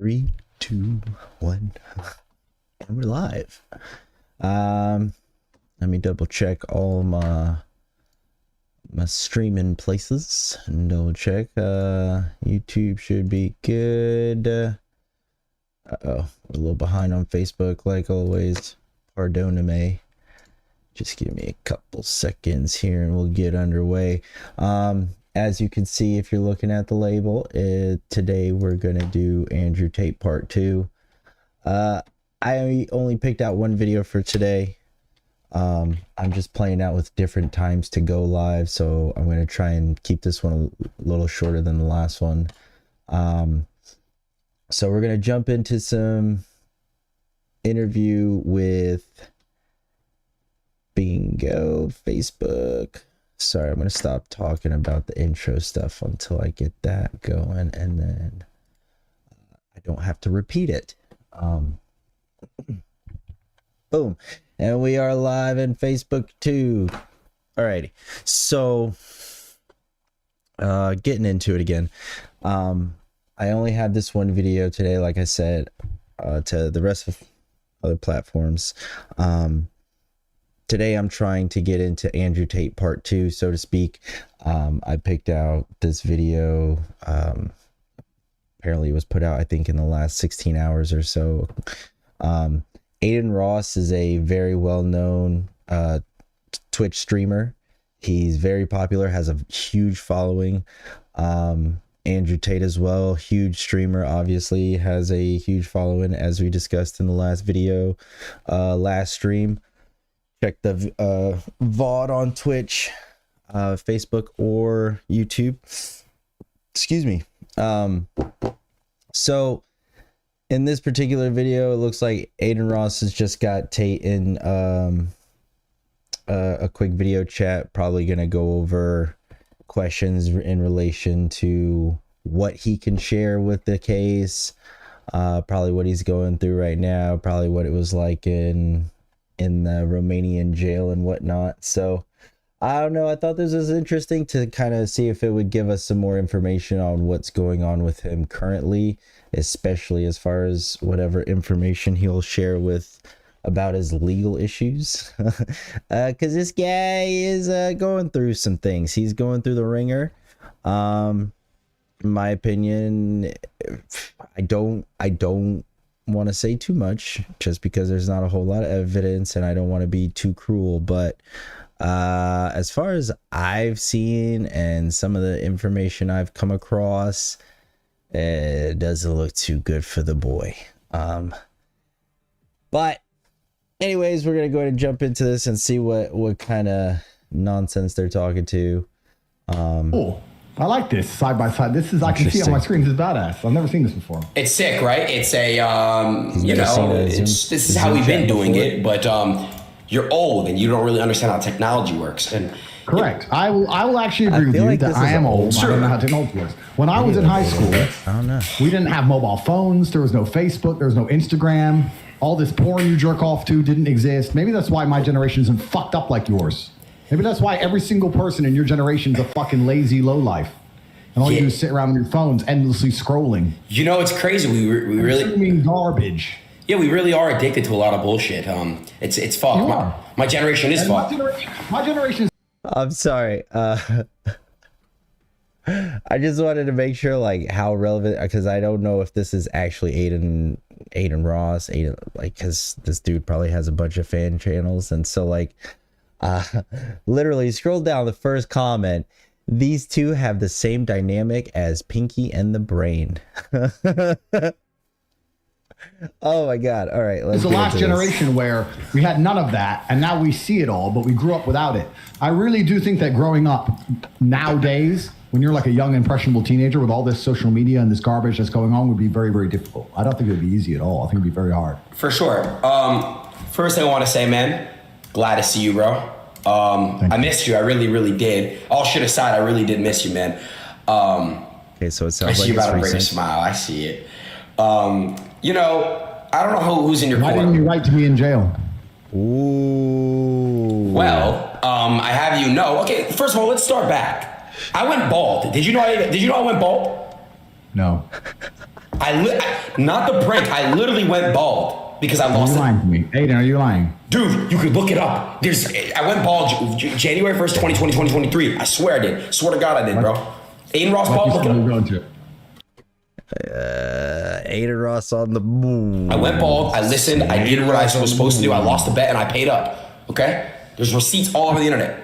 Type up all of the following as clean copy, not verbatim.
Three, two, one, and we're live. Let me double check all my streaming places and double check. YouTube should be good. We're a little behind on Facebook, like always. Pardon me. Just give me a couple seconds here and we'll get underway. As you can see, if you're looking at the label, today we're gonna do Andrew Tate part 2. I only picked out one video for today. I'm just playing out with different times to go live, so I'm gonna try and keep this one a little shorter than the last one. So we're gonna jump into some interview with Bingo Facebook. Sorry, I'm gonna stop talking about the intro stuff until I get that going, and then I don't have to repeat it. Boom, and we are live in Facebook too. Alrighty, so getting into it again. I only have this one video today, like I said, to the rest of other platforms. Today I'm trying to get into Andrew Tate part 2, so to speak. I picked out this video. Apparently it was put out, I think, in the last 16 hours or so. Aiden Ross is a very well-known Twitch streamer. He's very popular, has a huge following. Andrew Tate as well, huge streamer, obviously, has a huge following, as we discussed in the last video, last stream. Check the VOD on Twitch, Facebook, or YouTube. Excuse me. So in this particular video, it looks like Aiden Ross has just got Tate in a quick video chat, probably going to go over questions in relation to what he can share with the case, probably what he's going through right now, probably what it was like in the Romanian jail and whatnot. So I don't know, I thought this was interesting to kind of see if it would give us some more information on what's going on with him currently, especially as far as whatever information he'll share with about his legal issues. Because this guy is going through some things. He's going through the ringer. In my opinion, I don't want to say too much, just because there's not a whole lot of evidence and I don't want to be too cruel, but as far as I've seen and some of the information I've come across, it doesn't look too good for the boy. But anyways, we're gonna go ahead and jump into this and see what kind of nonsense they're talking to. Cool. I like this side by side. This is, I can see on my screen. This is badass. I've never seen this before. It's sick, right? It's a this is how we've been doing it, but you're old and you don't really understand how technology works. And correct. I will actually agree with you that I am old. I don't know how technology works. When I was in high school, I don't know. We didn't have mobile phones. There was no Facebook. There was no Instagram. All this porn you jerk off to didn't exist. Maybe that's why my generation isn't fucked up like yours. Maybe that's why every single person in your generation is a fucking lazy lowlife. And all you do is sit around on your phones endlessly scrolling. You know, it's crazy. We really consuming garbage. Yeah, we really are addicted to a lot of bullshit. It's fucked. My generation is fucked. My generation is. I'm sorry. I just wanted to make sure, like, how relevant, because I don't know if this is actually Aiden Ross, like, because this dude probably has a bunch of fan channels, and so, like, literally scroll down the first comment. These two have the same dynamic as Pinky and the Brain. Oh my god. All right, it's the last generation where we had none of that, and now we see it all, but we grew up without it. I really do think that growing up nowadays, when you're like a young impressionable teenager with all this social media and this garbage that's going on, would be very, very difficult. I don't think it would be easy at all. I think it'd be very hard. For sure. First thing I want to say, man, glad to see you, bro. I missed you. I really, really did. All shit aside, I really did miss you, man. Okay, so it sounds like you're about to bring a recent. smile. I see it. You know, I don't know who's in your Why corner. didn't you write to me in jail? Ooh. Well, I have you know. Okay, first of all, let's start back. I went bald. Did you know I went bald? No. Not the prank. I literally went bald because I lost Are you lying to me? Aiden, are you lying? Dude, you could look it up. I went bald January 1st, 2020, 2023. I swear I did. Swear to God I did, bro. Aiden Ross bald, look it up. Going to? Aiden Ross on the moon. I went bald. I listened. I did what I was supposed to do. I lost the bet and I paid up. Okay? There's receipts all over the internet.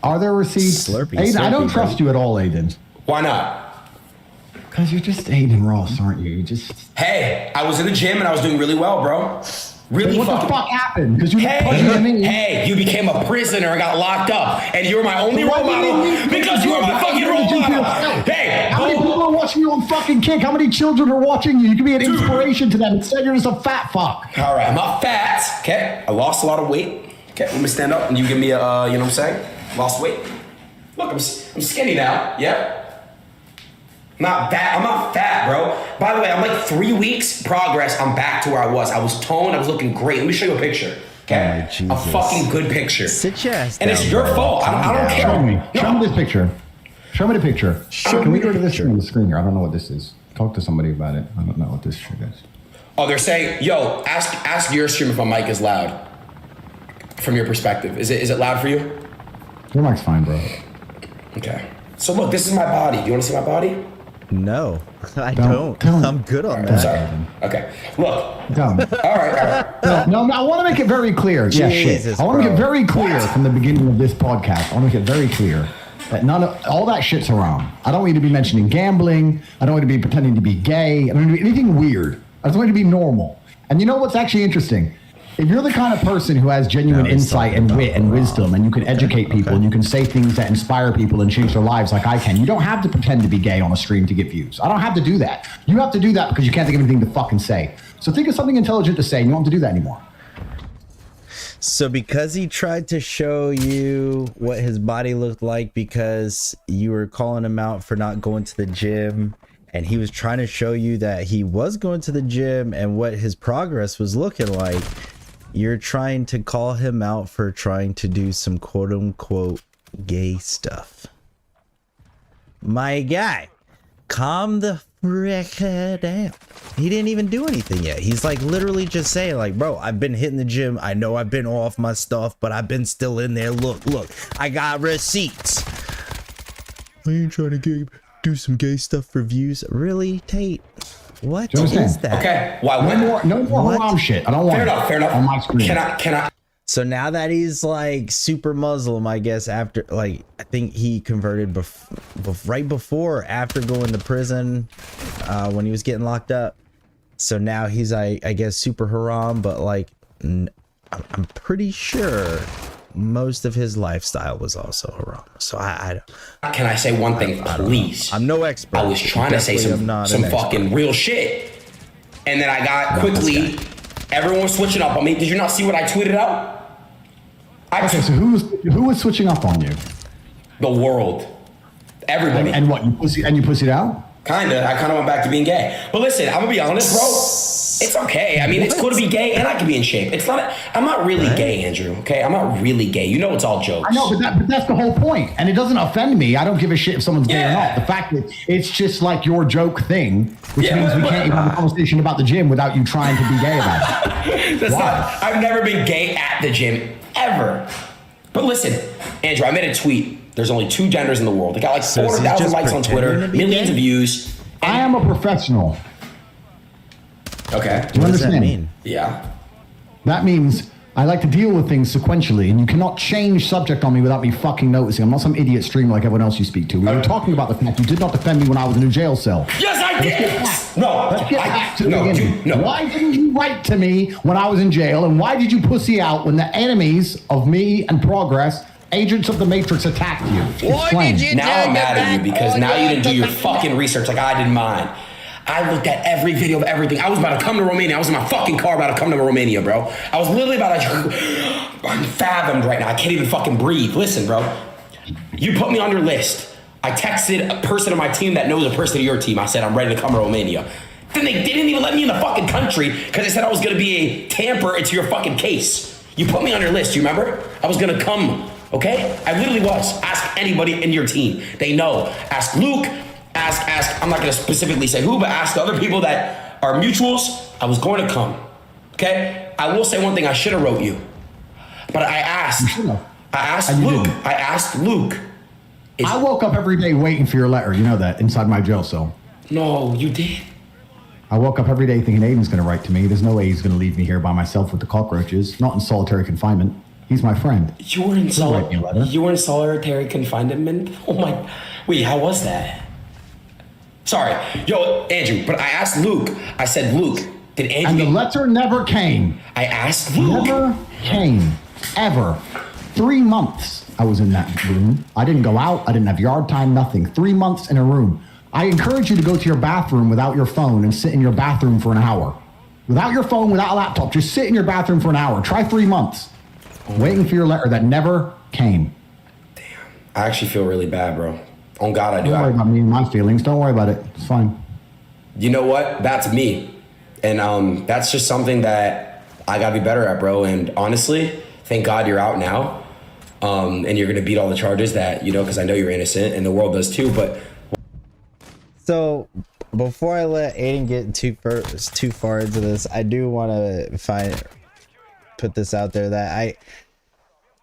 Are there receipts? Aiden, I don't trust you at all, Aiden. Why not? Because you're just Aiden Ross, aren't you? You just. Hey, I was in the gym and I was doing really well, bro. Really what fucking. The fuck happened? Because you Hey, you became a prisoner and got locked up, and you were my only role model because you were my fucking role model. Hey, how many people are watching you on fucking Kick? How many children are watching you? You can be an inspiration to them. Instead, you're just a fat fuck. All right, I'm not fat. Okay, I lost a lot of weight. Okay, let me stand up and you give me a, you know what I'm saying? Lost weight. Look, I'm skinny now. Yeah. I'm not fat, bro. By the way, I'm like 3 weeks progress. I'm back to where I was. I was toned. I was looking great. Let me show you a picture. Okay, a fucking good picture. Sit your ass and down, it's your fault. I don't care. Show me. Show me this picture. Show me the picture. Can we go to this on the screen here? I don't know what this is. Talk to somebody about it. I don't know what this shit is. Oh, they're saying, yo, ask your stream if my mic is loud. From your perspective, is it loud for you? Your mic's fine, bro. Okay. So look, this is my body. Do you want to see my body? No, I don't. I'm good on that. Sorry. Okay. Look. Dumb. All right. No, I want to make it very clear. Yeah, shit. I want to make it very clear from the beginning of this podcast. I want to make it very clear that all that shit's haram. I don't want you to be mentioning gambling. I don't want you to be pretending to be gay. I don't want you to be anything weird. I just want you to be normal. And you know what's actually interesting? If you're the kind of person who has genuine insight and wit and wisdom, and you can educate people, and you can say things that inspire people and change their lives like I can, you don't have to pretend to be gay on a stream to get views. I don't have to do that. You have to do that because you can't think of anything to fucking say. So think of something intelligent to say, and you don't have to do that anymore. So because he tried to show you what his body looked like because you were calling him out for not going to the gym, and he was trying to show you that he was going to the gym and what his progress was looking like, you're trying to call him out for trying to do some quote unquote gay stuff. My guy, calm the frick down. He didn't even do anything yet. He's like literally just saying like, bro, I've been hitting the gym. I know I've been off my stuff, but I've been still in there. Look, I got receipts. I ain't trying to do some gay stuff for views. Really, Tate? What is that? Okay. Why? No more haram shit. I don't want fair enough. On my screen. Can I? So now that he's like super Muslim, I guess after like I think he converted right before or after going to prison when he was getting locked up. So now he's I guess super haram, but like I'm pretty sure most of his lifestyle was also haram. So I can I say one thing, please? I'm no expert. I was trying to say some fucking real shit, and then I got quickly. Everyone was switching up on me. Did you not see what I tweeted out? So who was switching up on you? The world, everybody. And what you pussied out? Kinda. I kind of went back to being gay. But listen, I'm gonna be honest, bro. It's okay. I mean, it's cool to be gay, and I can be in shape. It's not. I'm not really gay, Andrew. Okay, I'm not really gay. You know, it's all jokes. I know, but that's the whole point, and it doesn't offend me. I don't give a shit if someone's gay or not. The fact that it's just like your joke thing, which means we can't even have a conversation about the gym without you trying to be gay about it. That's not. I've never been gay at the gym ever. But listen, Andrew, I made a tweet. There's only 2 genders in the world. They got like 400,000 likes on Twitter, millions of views. I am a professional. Okay. Do you understand? What does that mean? Yeah. That means I like to deal with things sequentially, and you cannot change subject on me without me fucking noticing. I'm not some idiot streamer like everyone else you speak to. We were talking about the fact you did not defend me when I was in a jail cell. Yes, I did. Let's get back to the beginning. Why didn't you write to me when I was in jail, and why did you pussy out when the enemies of me and progress, agents of the Matrix, attacked you? Why did you now I'm mad at you because now you didn't do your fucking research like I did mine. I looked at every video of everything. I was about to come to Romania. I was in my fucking car about to come to Romania, bro. I was literally about to... I'm fathomed right now. I can't even fucking breathe. Listen, bro. You put me on your list. I texted a person on my team that knows a person of your team. I said, I'm ready to come to Romania. Then they didn't even let me in the fucking country because they said I was going to be a tamper into your fucking case. You put me on your list. You remember? I was going to come, okay? I literally was. Ask anybody in your team. They know. Ask Luke. ask. I'm not going to specifically say who, but ask the other people that are mutuals. I was going to come. Okay? I will say one thing. I should have wrote you. But I asked Luke. I asked Luke. I woke up every day waiting for your letter. You know that, inside my jail cell. No, you did. I woke up every day thinking Aiden's going to write to me. There's no way he's going to leave me here by myself with the cockroaches. Not in solitary confinement. He's my friend. You were in solitary confinement? Oh my. Wait, how was that? Sorry. Yo, Andrew, but I asked Luke. I said, Luke, did Andrew... And the letter never came. I asked Luke. Never came. Ever. 3 months I was in that room. I didn't go out. I didn't have yard time, nothing. 3 months in a room. I encourage you to go to your bathroom without your phone and sit in your bathroom for an hour. Without your phone, without a laptop, just sit in your bathroom for an hour. Try 3 months. Waiting for your letter that never came. Damn. I actually feel really bad, bro. On God, I do. Don't worry about me and my feelings. Don't worry about it. It's fine. You know what? That's me. And that's just something that I got to be better at, bro. And honestly, thank God you're out now. And you're going to beat all the charges that, you know, because I know you're innocent and the world does too. But so before I let Aiden get too far into this, I do want to put this out there that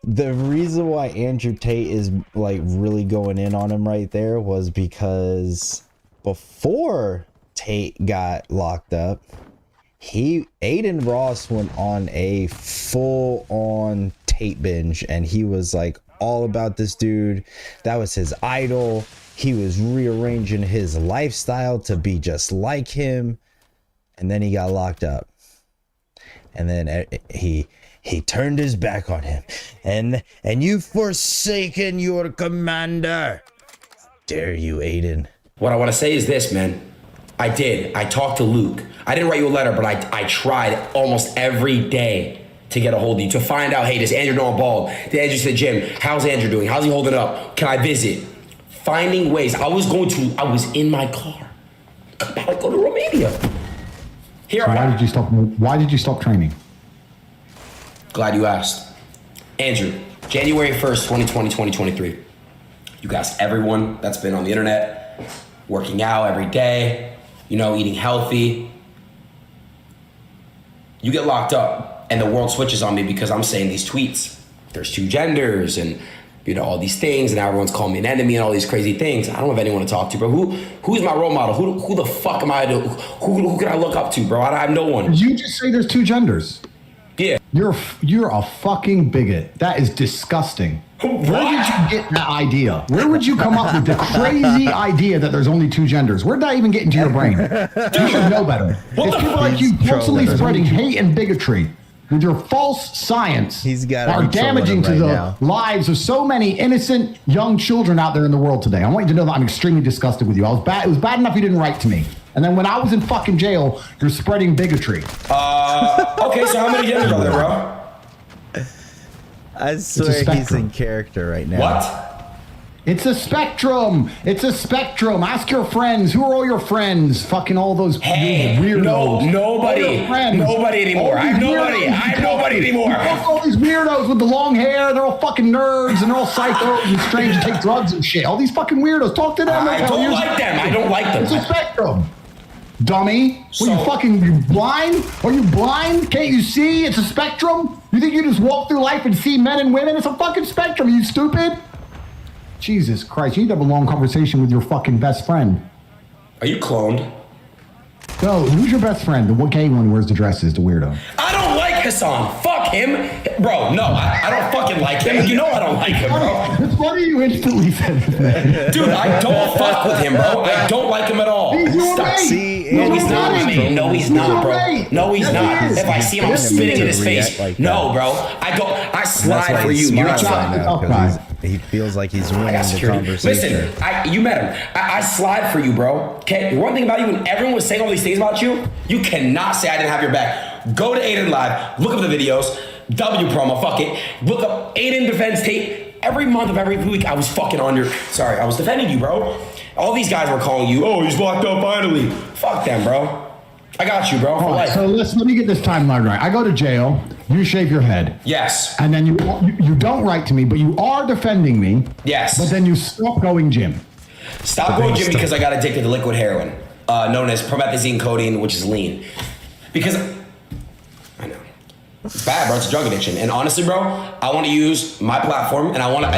the reason why Andrew Tate is like really going in on him right there was because before Tate got locked up, Aiden Ross went on a full-on Tate binge, and he was like all about this dude. That was his idol. He was rearranging his lifestyle to be just like him, and then he got locked up, and then he turned his back on him, and you've forsaken your commander. Dare you, Aiden? What I want to say is this, man. I talked to Luke. I didn't write you a letter, but I tried almost every day to get a hold of you, to find out, hey, does Andrew know I'm bald? Did Andrew to the gym? How's Andrew doing? How's he holding up? Can I visit? Finding ways. I was in my car, about to go to Romania. Why did you stop training? Glad you asked. Andrew, January 1st, 2020, 2023. You asked everyone that's been on the internet, working out every day, you know, eating healthy. You get locked up and the world switches on me because I'm saying these tweets. There's 2 genders and, you know, all these things, and now everyone's calling me an enemy and all these crazy things. I don't have anyone to talk to, bro. Who's my role model? Who the fuck am I who can I look up to, bro? I have no one. You just say there's 2 genders. Yeah. You're a fucking bigot. That is disgusting. What? Where did you get that idea? Where would you come up with the crazy idea that there's only 2 genders? Where did that even get into your brain? You should know better. It's people like you constantly spreading hate and bigotry with your false science that are damaging to the lives of so many innocent young children out there in the world today. I want you to know that I'm extremely disgusted with you. It was bad enough you didn't write to me. And then when I was in fucking jail, you're spreading bigotry. Okay, so how many genders are there, bro? I swear he's in character right now. What? It's a spectrum. It's a spectrum. Ask your friends. Who are all your friends? Fucking all those weirdos. Nobody anymore. I'm nobody anymore. All these weirdos with the long hair. They're all fucking nerds and they're all psychos and strange and take drugs and shit. All these fucking weirdos. Talk to them. I don't like them. It's a spectrum. Dummy. You blind? Are you blind? Can't you see? It's a spectrum. You think you just walk through life and see men and women? It's a fucking spectrum. Are you stupid? Jesus Christ, you need to have a long conversation with your fucking best friend. Are you cloned? No, who's your best friend? The gay one who wears the dresses, the weirdo. I don't like Hassan. Fuck him. Bro, no, I don't fucking like him. You know I don't like him, bro. It's funny you instantly said that. Dude, I don't fuck with him, bro. I don't like him at all. He's your Stop. mate. No, he's not my mate. No, he's not, bro. No, he's not. If I see him, I'm spitting in his face. No, bro. I slide for you. You're not. He feels like he's winning the conversation. Listen, you met him. I slide for you, bro. Okay. One thing about you, when everyone was saying all these things about you, you cannot say I didn't have your back. Go to Aiden Live, look up the videos, W promo, fuck it. Look up Aiden Defense Tate. Every month of every week, I was fucking on your. Sorry, I was defending you, bro. All these guys were calling you, oh, he's locked up finally. Fuck them, bro. I got you, bro. For life. So let me get this timeline right. I go to jail. You shave your head. Yes. And then you don't write to me, but you are defending me. Yes. But then you stop going gym. Stop going gym because I got addicted to liquid heroin, known as promethazine codeine, which is lean. Because I know it's bad, bro. It's a drug addiction. And honestly, bro, I want to use my platform, and I wanted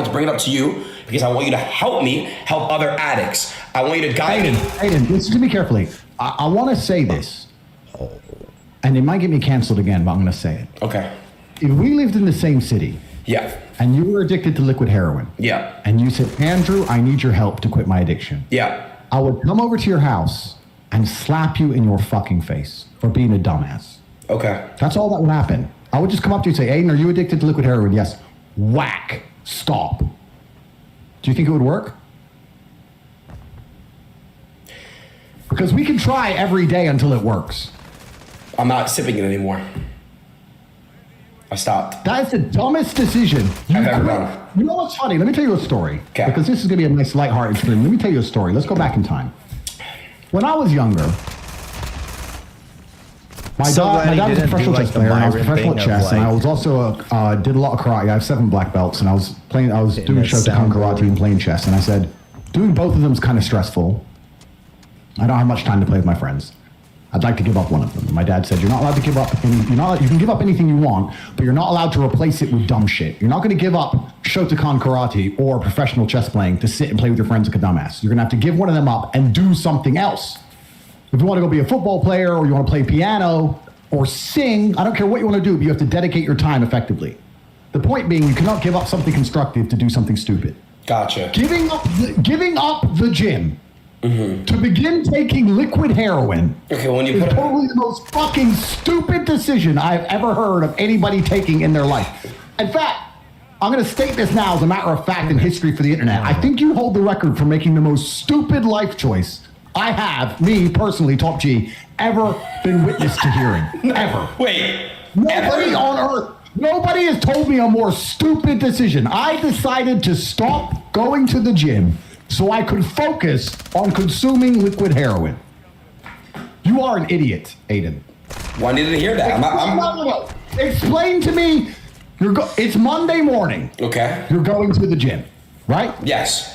to bring it up to you because I want you to help me help other addicts. I want you to guide me. Aiden, listen to me carefully. I want to say this, and it might get me canceled again, but I'm going to say it. Okay. If we lived in the same city, Yeah. and you were addicted to liquid heroin, Yeah. and you said, Andrew, I need your help to quit my addiction. Yeah. I would come over to your house and slap you in your fucking face for being a dumbass. Okay. That's all that would happen. I would just come up to you and say, Aiden, are you addicted to liquid heroin? Yes. Whack. Stop. Do you think it would work? Because we can try every day until it works. I'm not sipping it anymore. I stopped. That is the dumbest decision I've ever done. You know what's funny? Let me tell you a story. Okay. Because this is going to be a nice lighthearted stream. Let me tell you a story. Let's go back in time. When I was younger, my dad was a professional chess player, and I was a professional at chess, and I was also did a lot of karate. I have 7 black belts, and I was doing Shotokan karate and playing chess. And I said, doing both of them is kind of stressful. I don't have much time to play with my friends. I'd like to give up one of them. And my dad said, you're not allowed to give up you can give up anything you want, but you're not allowed to replace it with dumb shit. You're not going to give up Shotokan karate or professional chess playing to sit and play with your friends like a dumbass. You're going to have to give one of them up and do something else. If you want to go be a football player, or you want to play piano or sing, I don't care what you want to do, but you have to dedicate your time effectively. The point being, you cannot give up something constructive to do something stupid. Gotcha. Giving up the gym to begin taking liquid heroin Okay, when you is put probably the most fucking stupid decision I've ever heard of anybody taking in their life. In fact, I'm going to state this now as a matter of fact in history for the internet. I think you hold the record for making the most stupid life choice I have, me personally, Top G, ever been witness to hearing. Ever. Wait. Nobody on earth, nobody has told me a more stupid decision. I decided to stop going to the gym so I could focus on consuming liquid heroin. You are an idiot, Aiden. Well, I needed to hear that. No. Explain to me. It's Monday morning. Okay. You're going to the gym, right? Yes.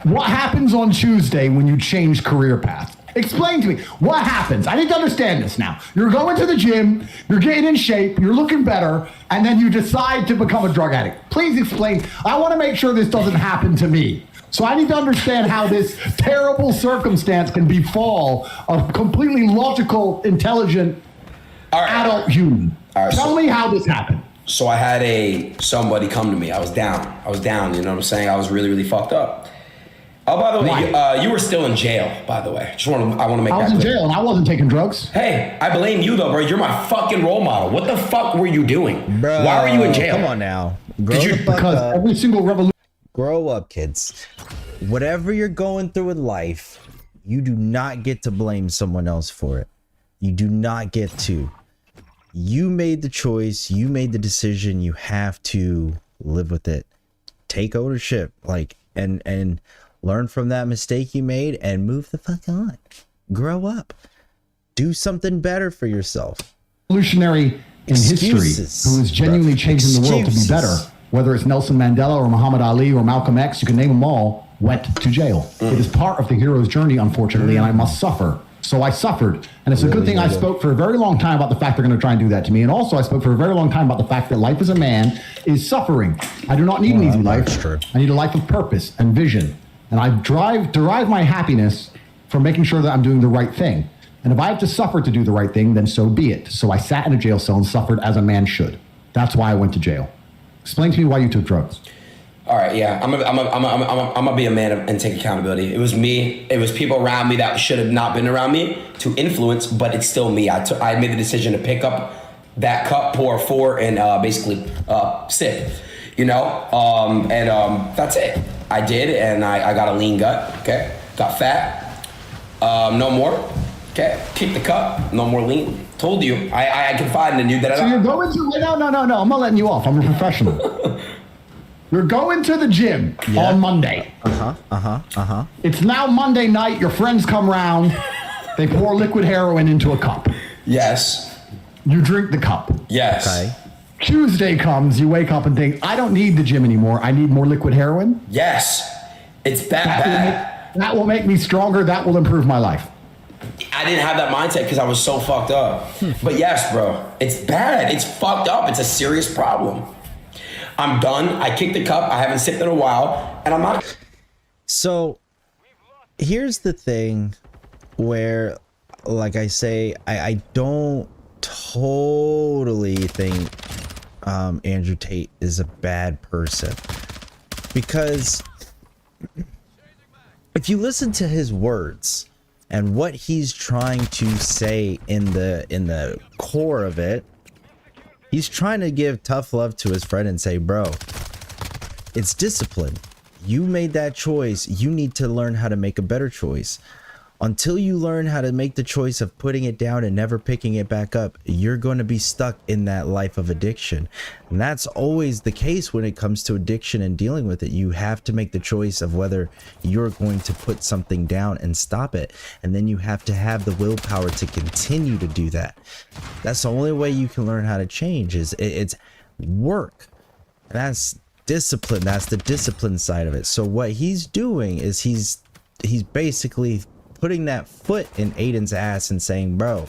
What happens on Tuesday when you change career path? Explain to me. What happens? I need to understand this now. You're going to the gym, you're getting in shape, you're looking better, and then you decide to become a drug addict. Please explain. I want to make sure this doesn't happen to me. So I need to understand how this terrible circumstance can befall a completely logical, intelligent, adult human. Tell me how this happened. So I had somebody come to me. I was down, you know what I'm saying? I was really, really fucked up. Oh, by the way, you were still in jail, by the way. I want to make that clear. I was in jail and I wasn't taking drugs. Hey, I blame you though, bro. You're my fucking role model. What the fuck were you doing? Bro, why were you in jail? Come on now. Because every single revolution. Grow up, kids. Whatever you're going through in life, you do not get to blame someone else for it. You do not get to. You made the choice. You made the decision. You have to live with it. Take ownership, and learn from that mistake you made and move the fuck on. Grow up. Do something better for yourself. Revolutionary in history who is genuinely changing the world to be better, whether it's Nelson Mandela or Muhammad Ali or Malcolm X, you can name them all, went to jail. It is part of the hero's journey, unfortunately, and I must suffer. So I suffered. And it's a good thing I spoke for a very long time about the fact they're going to try and do that to me. And also I spoke for a very long time about the fact that life as a man is suffering. I do not need an easy life. I need a life of purpose and vision. And I derive my happiness from making sure that I'm doing the right thing. And if I have to suffer to do the right thing, then so be it. So I sat in a jail cell and suffered as a man should. That's why I went to jail. Explain to me why you took drugs. All right, yeah, I'm gonna be a man and take accountability. It was me. It was people around me that should have not been around me to influence, but it's still me. I made the decision to pick up that cup, pour 4, and basically sip. You know, that's it. I did, and I got a lean gut. Okay, got fat. No more. Okay, kick the cup. No more lean. Told you. I confided in you that. So you're going to no. I'm not letting you off. I'm a professional. You're going to the gym on Monday. It's now Monday night. Your friends come round. They pour liquid heroin into a cup. Yes. You drink the cup. Yes. Okay. Tuesday comes. You wake up and think, I don't need the gym anymore. I need more liquid heroin. Yes. It's bad. That will make me stronger. That will improve my life. I didn't have that mindset because I was so fucked up. But yes, bro, it's bad. It's fucked up. It's a serious problem. I'm done. I kicked the cup. I haven't sipped in a while, and I'm not. So here's the thing where, like I say, I don't totally think Andrew Tate is a bad person, because if you listen to his words and what he's trying to say in the core of it, he's trying to give tough love to his friend and say, bro, it's discipline. You made that choice. You need to learn how to make a better choice. Until you learn how to make the choice of putting it down and never picking it back up, you're going to be stuck in that life of addiction. And that's always the case when it comes to addiction and dealing with it. You have to make the choice of whether you're going to put something down and stop it. And then you have to have the willpower to continue to do that. That's the only way you can learn how to change. It's work. And that's discipline. That's the discipline side of it. So what he's doing is he's basically putting that foot in Aiden's ass and saying, bro,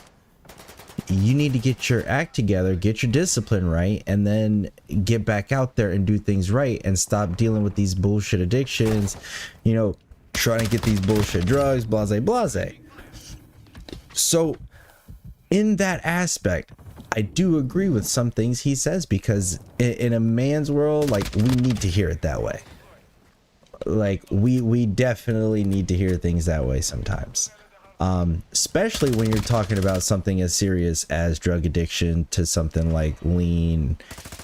you need to get your act together, get your discipline right, and then get back out there and do things right and stop dealing with these bullshit addictions, you know, trying to get these bullshit drugs, blase, blase. So in that aspect, I do agree with some things he says, because in a man's world, like, we need to hear it that way. Like, we definitely need to hear things that way sometimes, especially when you're talking about something as serious as drug addiction to something like lean,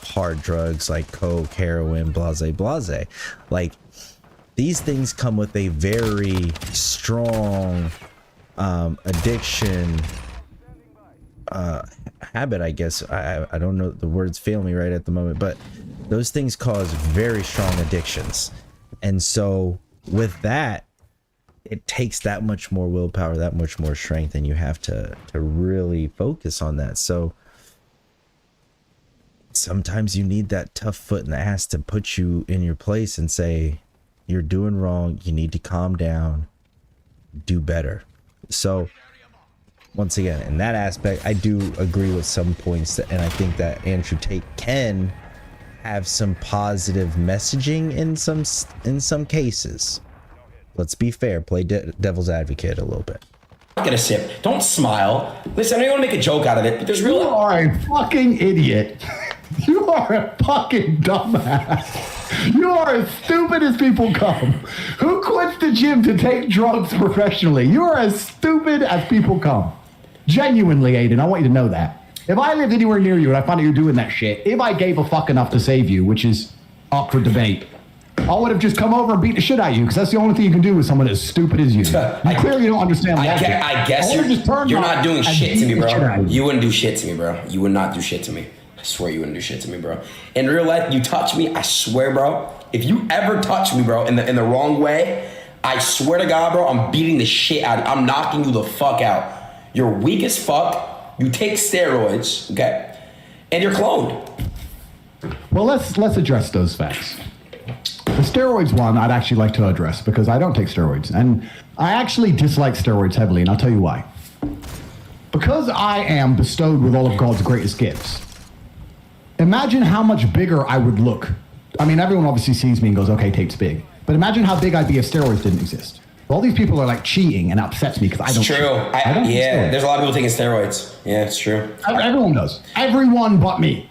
hard drugs like coke, heroin, blase, blase. Like, these things come with a very strong addiction habit, I guess. I don't know, the words fail me right at the moment, but those things cause very strong addictions. And so with that, it takes that much more willpower, that much more strength, and you have to really focus on that. So sometimes you need that tough foot in the ass to put you in your place and say, you're doing wrong, you need to calm down, do better. So once again, in that aspect, I do agree with some points, and I think that Andrew Tate can have some positive messaging in some cases. Let's be fair, play devil's advocate a little bit. I'm gonna sip. Don't smile. Listen, I don't want to make a joke out of it, but there's real. You are a fucking idiot. You are a fucking dumbass. You are as stupid as people come. Who quits the gym to take drugs professionally? You are as stupid as people come. Genuinely, Aiden, I want you to know that. If I lived anywhere near you and I found out you're doing that shit, if I gave a fuck enough to save you, which is up for debate, I would have just come over and beat the shit out of you, because that's the only thing you can do with someone as stupid as you. You clearly don't understand logic. I guess you're not doing shit to me, bro. You wouldn't do shit to me, bro. You would not do shit to me. I swear you wouldn't do shit to me, bro. In real life, you touch me, I swear, bro. If you ever touch me, bro, in the wrong way, I swear to God, bro, I'm beating the shit out of you. I'm knocking you the fuck out. You're weak as fuck. You take steroids, okay? And you're cloned. Well, let's address those facts. The steroids one, I'd actually like to address, because I don't take steroids. And I actually dislike steroids heavily, and I'll tell you why. Because I am bestowed with all of God's greatest gifts, imagine how much bigger I would look. I mean, everyone obviously sees me and goes, okay, Tate's big. But imagine how big I'd be if steroids didn't exist. All these people are like cheating, and it upsets me because I don't. It's true. Yeah, there's a lot of people taking steroids. Yeah, it's true. Everyone does. Everyone but me.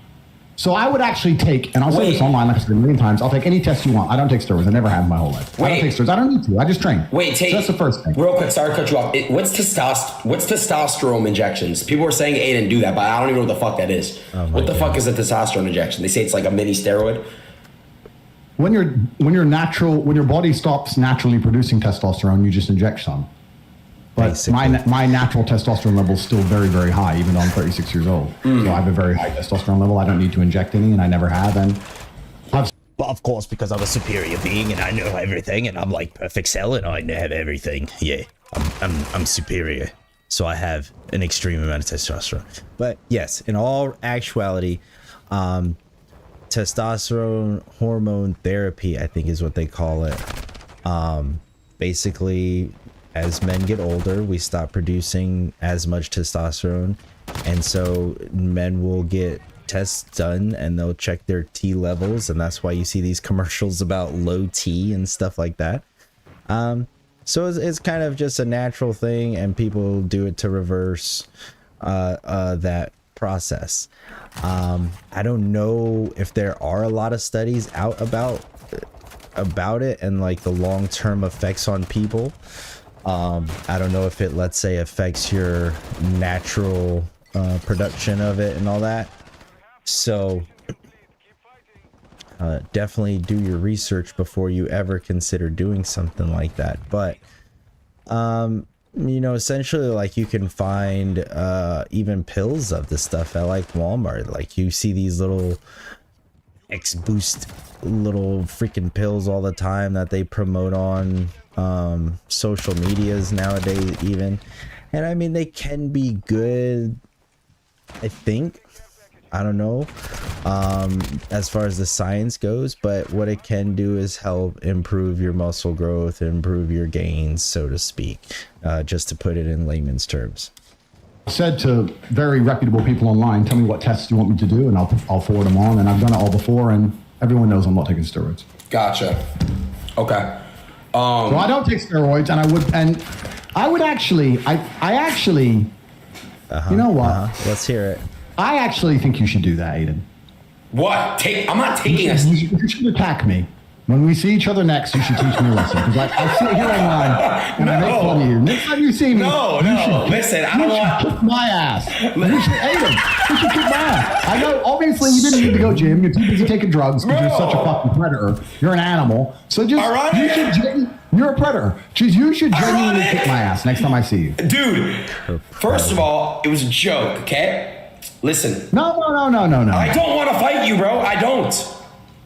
So I would actually take, and I'll say this online like I said a million times, I'll take any test you want. I don't take steroids. I never have in my whole life. I don't take steroids. I don't need to. I just train. Wait, Tate. So that's the first thing. Real quick, sorry to cut you off. What's testosterone injections? People were saying Aiden do that, but I don't even know what the fuck that is. What the fuck is a testosterone injection? They say it's like a mini steroid. When your body stops naturally producing testosterone, you just inject some. But my natural testosterone level is still very, very high, even though I'm 36 years old. So I have a very high testosterone level. I don't need to inject any, and I never have. And But of course, because I'm a superior being and I know everything, and I'm like perfect cell and I have everything. Yeah, I'm superior. So I have an extreme amount of testosterone. But yes, in all actuality, testosterone hormone therapy, I think is what they call it. Basically, as men get older, we stop producing as much testosterone, and so men will get tests done and they'll check their T levels, and that's why you see these commercials about low T and stuff like that. So it's kind of just a natural thing, and people do it to reverse that process. I don't know if there are a lot of studies out about it and like the long-term effects on people. I don't know if it, let's say, affects your natural production of it and all that. So definitely do your research before you ever consider doing something like that. But you know, essentially, like, you can find even pills of this stuff at like Walmart. Like, you see these little X Boost little freaking pills all the time that they promote on social medias nowadays even, and I mean, they can be good, I think. I don't know as far as the science goes, but what it can do is help improve your muscle growth, improve your gains, so to speak, just to put it in layman's terms. Said to very reputable people online, tell me what tests you want me to do, and I'll forward them on. And I've done it all before, and everyone knows I'm not taking steroids. Gotcha. Okay. So I don't take steroids, and I would actually, I actually, you know what? Let's hear it. I actually think you should do that, Aiden. What? I'm not taking a... You should attack me. When we see each other next, you should teach me a lesson. Because I sit here online and I make fun of you. Next time you see me, listen, I don't want... kick my ass. Aiden, you should kick my ass. I know, obviously, you didn't need to go gym. You're too busy taking drugs because you're such a fucking predator. You're an animal. So just, you're a predator. You should genuinely kick my ass next time I see you. Dude, first of all, it was a joke, okay? Listen. No. I don't want to fight you, bro. I don't want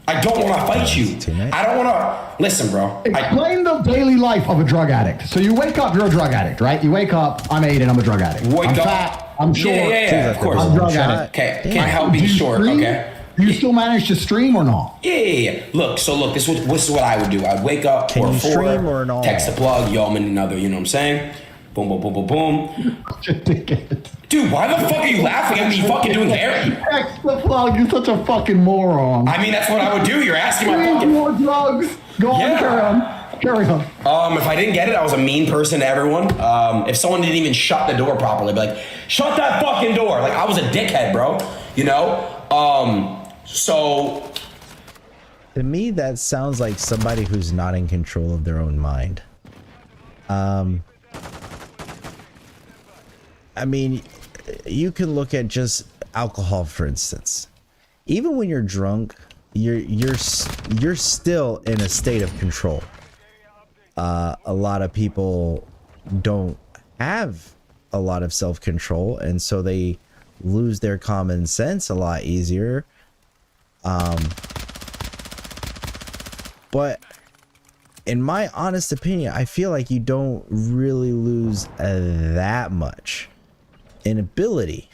to fight you. I don't want to... Listen, bro. Explain the daily life of a drug addict. So you wake up, you're a drug addict, right? You wake up, I'm Aiden, I'm a drug addict. I'm fat, I'm short. Yeah, of course. I'm a drug addict. Okay, can't help being short, okay? Do you still manage to stream or not? Yeah. Look, this is what I would do. I'd wake up, Can you stream or not? Text the plug, yo, I'm in another, you know what I'm saying? Boom, boom, boom, boom, boom. Dude, why the fuck are you laughing at me fucking doing hair? Text the plug, you're such a fucking moron. I mean, that's what I would do. You're asking my fucking... more drugs. Go on, carry on. If I didn't get it, I was a mean person to everyone. If someone didn't even shut the door properly, I'd be like, shut that fucking door. Like, I was a dickhead, bro. You know? So... To me, that sounds like somebody who's not in control of their own mind. I mean, you can look at just alcohol, for instance. Even when you're drunk, you're still in a state of control. A lot of people don't have a lot of self-control, and so they lose their common sense a lot easier. But in my honest opinion, I feel like you don't really lose that much in ability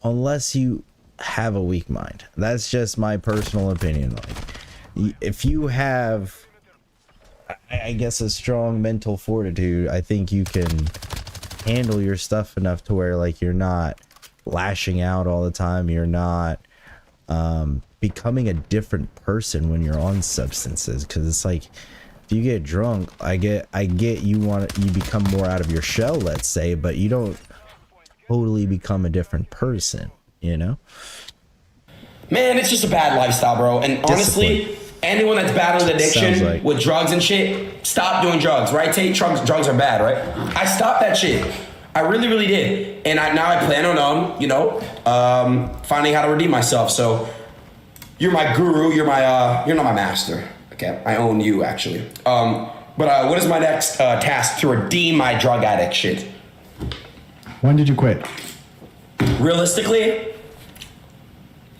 unless you have a weak mind. That's just my personal opinion. Like, if you have, I guess, a strong mental fortitude, I think you can handle your stuff enough to where, like, you're not lashing out all the time. You're not becoming a different person when you're on substances, because it's like, if you get drunk, I get you become more out of your shell, let's say, but you don't totally become a different person, you know? Man, it's just a bad lifestyle, bro. And honestly, anyone that's battling addiction with drugs and shit, stop doing drugs, right, Tate? Drugs are bad, right? I stopped that shit. I really, really did. And now I plan on, finding how to redeem myself. So you're my guru. You're not my master. Okay, I own you, actually. But what is my next task to redeem my drug addict shit? When did you quit? Realistically,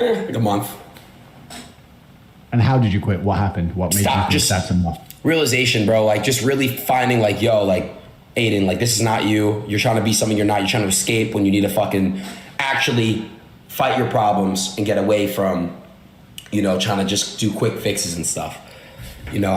like a month. And how did you quit? What happened? What made you think that's enough? Realization, bro. Like, just really finding, like, yo, like, Aiden, like, this is not you. You're trying to be something you're not. You're trying to escape when you need to fucking actually fight your problems and get away from, trying to just do quick fixes and stuff. You know,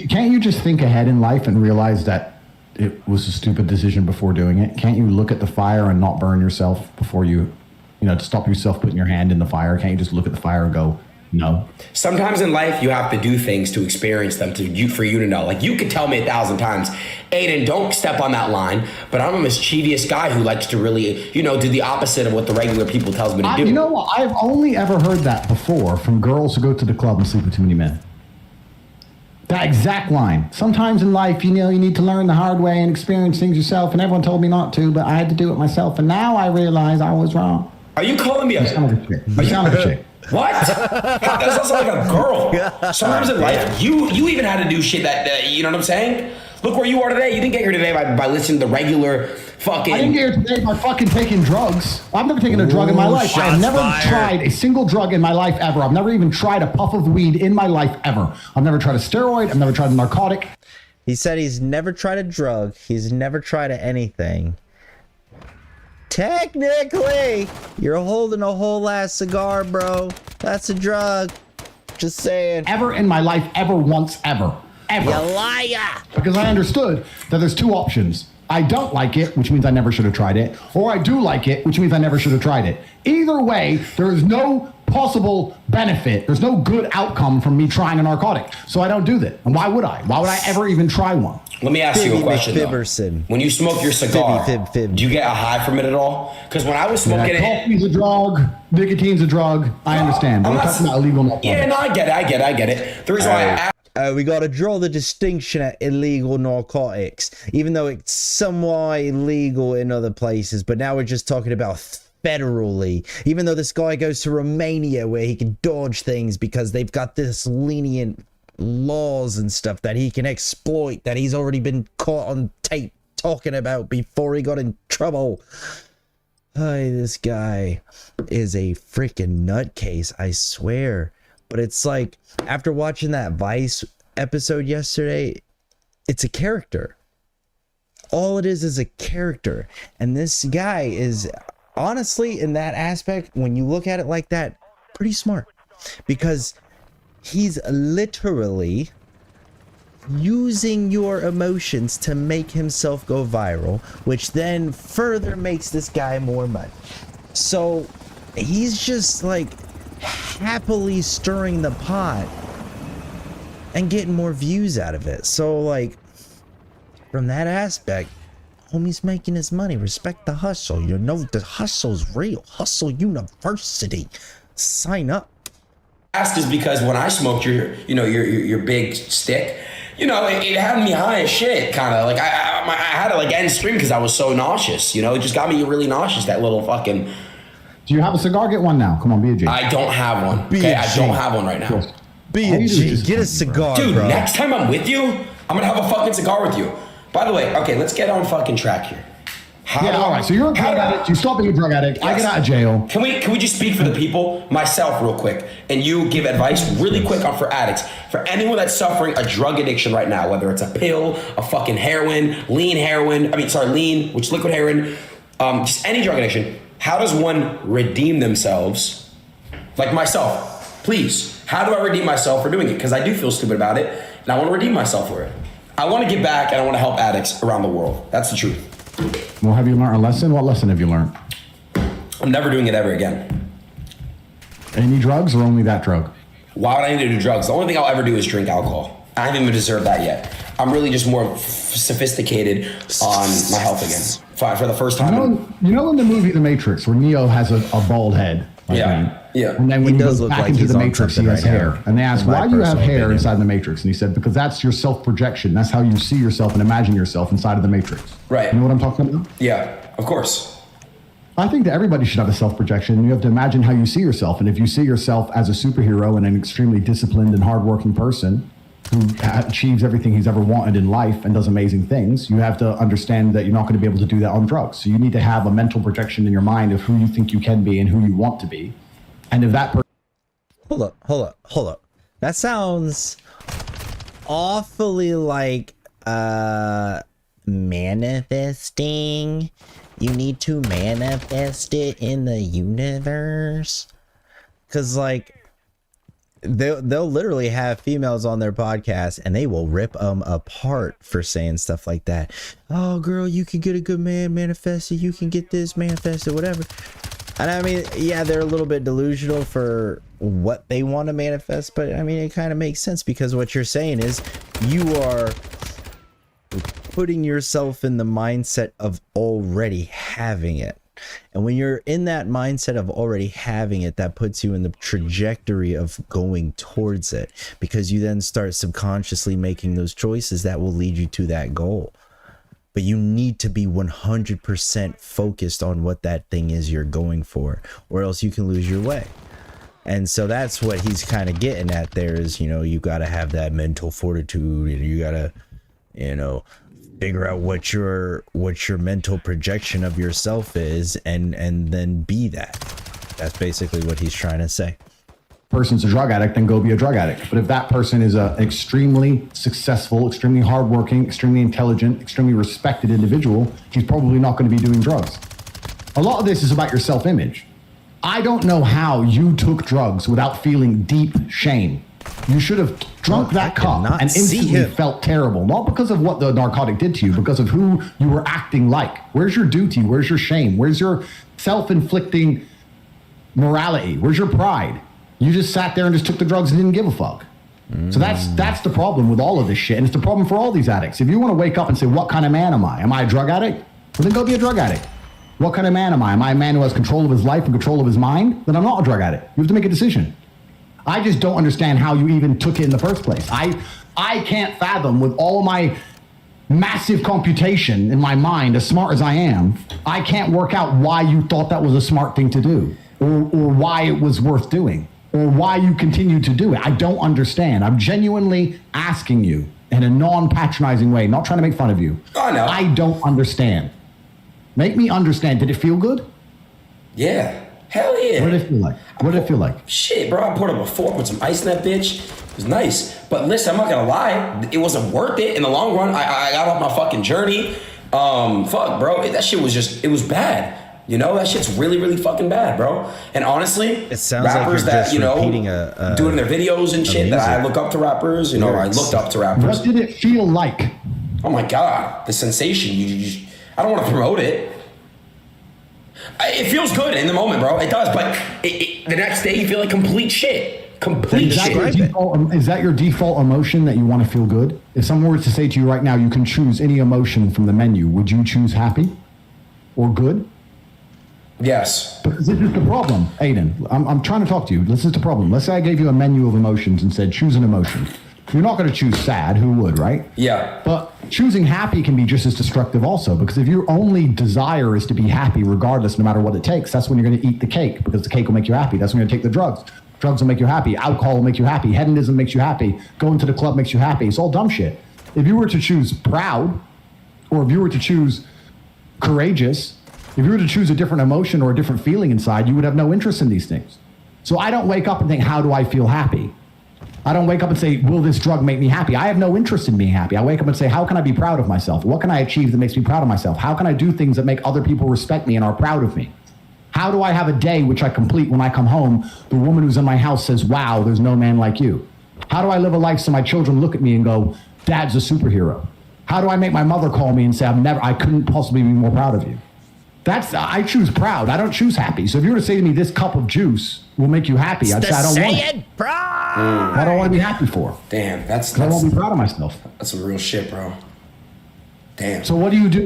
Can't you just think ahead in life and realize that it was a stupid decision before doing it? Can't you look at the fire and not burn yourself before to stop yourself putting your hand in the fire? Can't you just look at the fire and go, no? Sometimes in life, you have to do things to experience them for you to know. Like, you could tell me 1,000 times, Aiden, don't step on that line. But I'm a mischievous guy who likes to really, do the opposite of what the regular people tells me to do. You know what? I've only ever heard that before from girls who go to the club and sleep with too many men. That exact line. Sometimes in life, you need to learn the hard way and experience things yourself. And everyone told me not to, but I had to do it myself. And now I realize I was wrong. Are you calling me You sound like a chick. You sound like a chick. What? That sounds like a girl. Sometimes in life, you even had to do shit that you know what I'm saying? Look where you are today. You didn't get here today by listening to the regular fucking... I didn't get here today by fucking taking drugs. I've never taken a drug in my life. I've never tried a single drug in my life ever. I've never even tried a puff of weed in my life ever. I've never tried a steroid. I've never tried a narcotic. He said he's never tried a drug. He's never tried anything. Technically, you're holding a whole ass cigar, bro. That's a drug. Just saying. Ever in my life, ever once, ever. Ever. You liar. Because I understood that there's two options. I don't like it, which means I never should have tried it, or I do like it, which means I never should have tried it. Either way, there is no possible benefit. There's no good outcome from me trying a narcotic. So I don't do that. And why would I? Why would I ever even try one? Let me ask you a question, though. When you smoke your cigar, do you get a high from it at all? Because when I was smoking it... Coffee's a drug. Nicotine's a drug. I understand. But we're talking about illegal narcotics. Yeah, no, I get it. The reason why I asked... We got to draw the distinction at illegal narcotics, even though it's somewhat illegal in other places. But now we're just talking about federally, even though this guy goes to Romania where he can dodge things because they've got this lenient laws and stuff that he can exploit, that he's already been caught on tape talking about before he got in trouble. This guy is a freaking nutcase, I swear. But it's like, after watching that Vice episode yesterday, it's a character. All it is a character. And this guy is, honestly, in that aspect, when you look at it like that, pretty smart. Because he's literally using your emotions to make himself go viral, which then further makes this guy more money. So he's just like happily stirring the pot and getting more views out of it. So like, from that aspect, homie's making his money. Respect the hustle. The hustle's real. Hustle University. Sign up. Ask is because when I smoked your big stick, it had me high as shit, kind of like I had to like end stream because I was so nauseous. It just got me really nauseous. That little fucking. Do you have a cigar? Get one now. Come on, be a G. I don't have one. Okay, I don't have one right now. Be a G. Get a cigar, dude. Bro. Next time I'm with you, I'm gonna have a fucking cigar with you. By the way, okay, let's get on fucking track here. All right. So you're a drug addict. You stop being a drug addict. Yes. I get out of jail. Can we just speak for the people, myself, real quick, and you give advice really quick on for addicts, for anyone that's suffering a drug addiction right now, whether it's a pill, a fucking heroin, lean, which is liquid heroin, just any drug addiction. How does one redeem themselves? Like myself, please. How do I redeem myself for doing it? Because I do feel stupid about it, and I want to redeem myself for it. I want to give back, and I want to help addicts around the world. That's the truth. Well, have you learned a lesson? What lesson have you learned? I'm never doing it ever again. Any drugs or only that drug? Why would I need to do drugs? The only thing I'll ever do is drink alcohol. I haven't even deserved that yet. I'm really just more sophisticated on my health again. For the first time. You know in the movie The Matrix where Neo has a bald head? Yeah. And then when he goes back into the Matrix, he has hair. And they ask, why do you have hair inside the Matrix? And he said, because that's your self-projection. That's how you see yourself and imagine yourself inside of the Matrix. Right. You know what I'm talking about? Yeah, of course. I think that everybody should have a self-projection. You have to imagine how you see yourself. And if you see yourself as a superhero and an extremely disciplined and hardworking person who achieves everything he's ever wanted in life and does amazing things, you have to understand that you're not going to be able to do that on drugs. So you need to have a mental projection in your mind of who you think you can be and who you want to be. And if that person... Hold up. That sounds awfully like manifesting. You need to manifest it in the universe. Cause like they'll literally have females on their podcast and they will rip them apart for saying stuff like that. Oh, girl, you can get a good man manifested. You can get this manifested, whatever. And I mean, yeah, they're a little bit delusional for what they want to manifest, but I mean, it kind of makes sense because what you're saying is you are putting yourself in the mindset of already having it. And when you're in that mindset of already having it, that puts you in the trajectory of going towards it, because you then start subconsciously making those choices that will lead you to that goal. But you need to be 100% focused on what that thing is you're going for, or else you can lose your way. And so that's what he's kind of getting at there is, you know, you got to have that mental fortitude, and you got to, you know, figure out what your mental projection of yourself is, and then be that. That's basically what he's trying to say. Person's a drug addict, then go be a drug addict. But if that person is an extremely successful, extremely hardworking, extremely intelligent, extremely respected individual, he's probably not going to be doing drugs. A lot of this is about your self-image. I don't know how you took drugs without feeling deep shame. You should have drunk that cup and instantly felt terrible. Not because of what the narcotic did to you, because of who you were acting like. Where's your duty? Where's your shame? Where's your self-inflicting morality? Where's your pride? You just sat there and just took the drugs and didn't give a fuck. So that's the problem with all of this shit. And it's the problem for all these addicts. If you want to wake up and say, what kind of man am I? Am I a drug addict? Well, then go be a drug addict. What kind of man am I? Am I a man who has control of his life and control of his mind? Then I'm not a drug addict. You have to make a decision. I just don't understand how you even took it in the first place. I can't fathom, with all my massive computation in my mind, as smart as I am, I can't work out why you thought that was a smart thing to do, or why it was worth doing, or why you continue to do it. I don't understand. I'm genuinely asking you in a non-patronizing way, not trying to make fun of you. Oh, no. I don't understand. Make me understand. Did it feel good? Yeah. Hell yeah. What did it feel like? What did it feel like? Shit, bro. I poured up a fork with some ice in that bitch. It was nice. But listen, I'm not gonna lie. It wasn't worth it in the long run. I got off my fucking journey. Fuck, bro. That shit was just, it was bad. You know, that shit's really, really fucking bad, bro. And honestly, It sounds rappers like you're that, just you know, repeating doing their videos and shit, that I look up to rappers, you know, I looked up to rappers. What did it feel like? Oh my God, the sensation. I don't want to promote it. It feels good in the moment, bro. It does, but the next day you feel like complete shit. Complete shit. Is that your default emotion, that you want to feel good? If someone were to say to you right now, you can choose any emotion from the menu, would you choose happy or good? Yes. Because this is the problem, Aiden. I'm trying to talk to you. This is the problem. Let's say I gave you a menu of emotions and said, choose an emotion. You're not going to choose sad. Who would, right? Yeah. But choosing happy can be just as destructive also, because if your only desire is to be happy regardless, no matter what it takes, that's when you're going to eat the cake, because the cake will make you happy. That's when you're going to take the drugs. Drugs will make you happy. Alcohol will make you happy. Hedonism makes you happy. Going to the club makes you happy. It's all dumb shit. If you were to choose proud, or if you were to choose courageous, if you were to choose a different emotion or a different feeling inside, you would have no interest in these things. So I don't wake up and think, how do I feel happy? I don't wake up and say, will this drug make me happy? I have no interest in being happy. I wake up and say, how can I be proud of myself? What can I achieve that makes me proud of myself? How can I do things that make other people respect me and are proud of me? How do I have a day which I complete when I come home, the woman who's in my house says, wow, there's no man like you? How do I live a life so my children look at me and go, Dad's a superhero? How do I make my mother call me and say, I couldn't possibly be more proud of you? I choose proud. I don't choose happy. So if you were to say to me, this cup of juice will make you happy, I'd say, I don't want it. Pride. I don't want to be happy for. Damn, that's I won't be proud of myself. That's some real shit, bro. Damn. So what do you do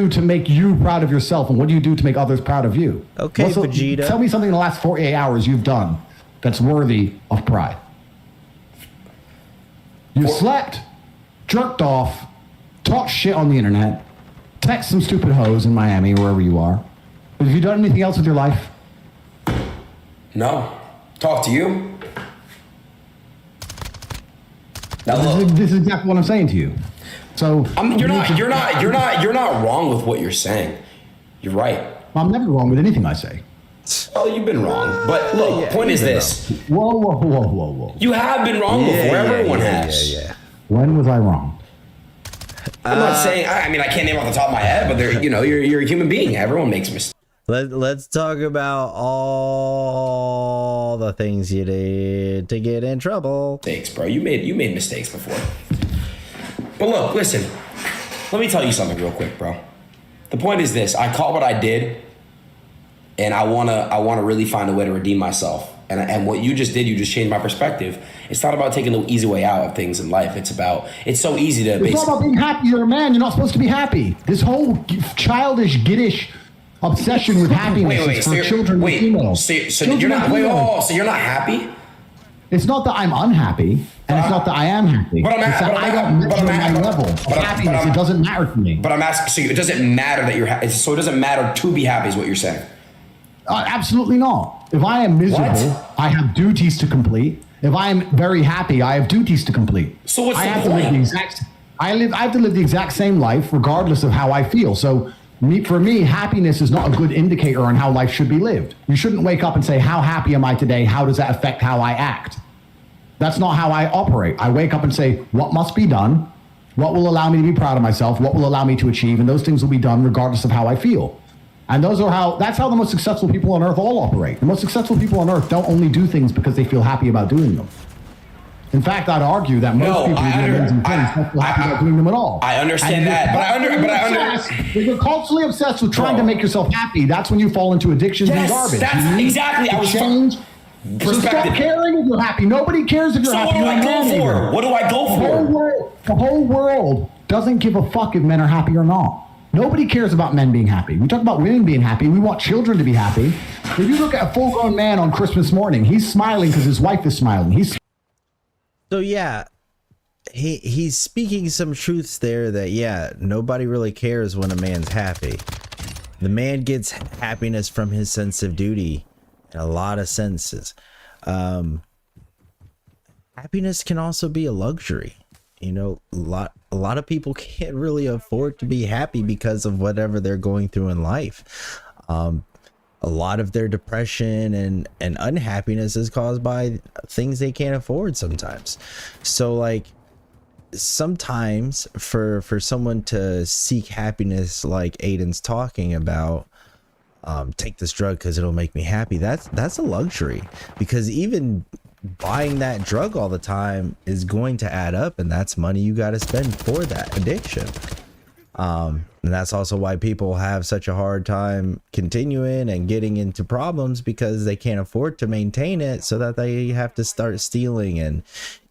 to make you proud of yourself, and what do you do to make others proud of you? Okay, Vegeta. Tell me something in the last 48 hours you've done that's worthy of pride. You slept, jerked off, talked shit on the internet, text some stupid hoes in Miami, wherever you are. Have you done anything else with your life? No. Talk to you. Now look. This is exactly what I'm saying to you. So You're not wrong with what you're saying. You're right. I'm never wrong with anything I say. Oh, you've been wrong. But look, point is this. Whoa. You have been wrong before. Everyone has. Yeah. When was I wrong? I'm not saying. I mean, I can't name off the top of my head, but you're a human being. Everyone makes mistakes. Let's talk about all the things you did to get in trouble. Mistakes, bro. You made mistakes before. But look, listen. Let me tell you something real quick, bro. The point is this: I caught what I did, and I wanna really find a way to redeem myself. And what you just did, you just changed my perspective. It's not about taking the easy way out of things in life. It's so easy to. It's not about being happy. You're a man. You're not supposed to be happy. This whole childish, giddish obsession with happiness is for children and females. So you're not. So you're not happy? It's not that I'm unhappy, and it's not that I am happy. But I don't measure my level of happiness. It doesn't matter to me. But I'm asking. So it doesn't matter that you're happy. So it doesn't matter to be happy, is what you're saying? Absolutely not. If I am miserable, I have duties to complete. If I am very happy, I have duties to complete. So what's the point? I have to live the exact same life, regardless of how I feel. So for me, happiness is not a good indicator on how life should be lived. You shouldn't wake up and say, how happy am I today? How does that affect how I act? That's not how I operate. I wake up and say, what must be done? What will allow me to be proud of myself? What will allow me to achieve? And those things will be done regardless of how I feel. And that's how the most successful people on earth all operate. The most successful people on earth don't only do things because they feel happy about doing them. In fact, I'd argue that most people who do amazing things don't feel happy about doing them at all. I understand that, if you're culturally obsessed with trying to make yourself happy, that's when you fall into addictions and garbage. That's exactly. I was change. So stop caring if you're happy. Nobody cares if you're happy. So what do I go for? What do I go for? The whole world doesn't give a fuck if men are happy or not. Nobody cares about men being happy. We talk about women being happy. We want children to be happy. If you look at a full-grown man on Christmas morning, he's smiling because his wife is smiling. So yeah, he's speaking some truths there that nobody really cares when a man's happy. The man gets happiness from his sense of duty in a lot of senses. Happiness can also be a luxury. You know, a lot of people can't really afford to be happy because of whatever they're going through in life. A lot of their depression and unhappiness is caused by things they can't afford sometimes. So like sometimes for someone to seek happiness like Aiden's talking about, take this drug because it'll make me happy, that's a luxury, because even buying that drug all the time is going to add up, and that's money you got to spend for that addiction. And that's also why people have such a hard time continuing and getting into problems, because they can't afford to maintain it, so that they have to start stealing and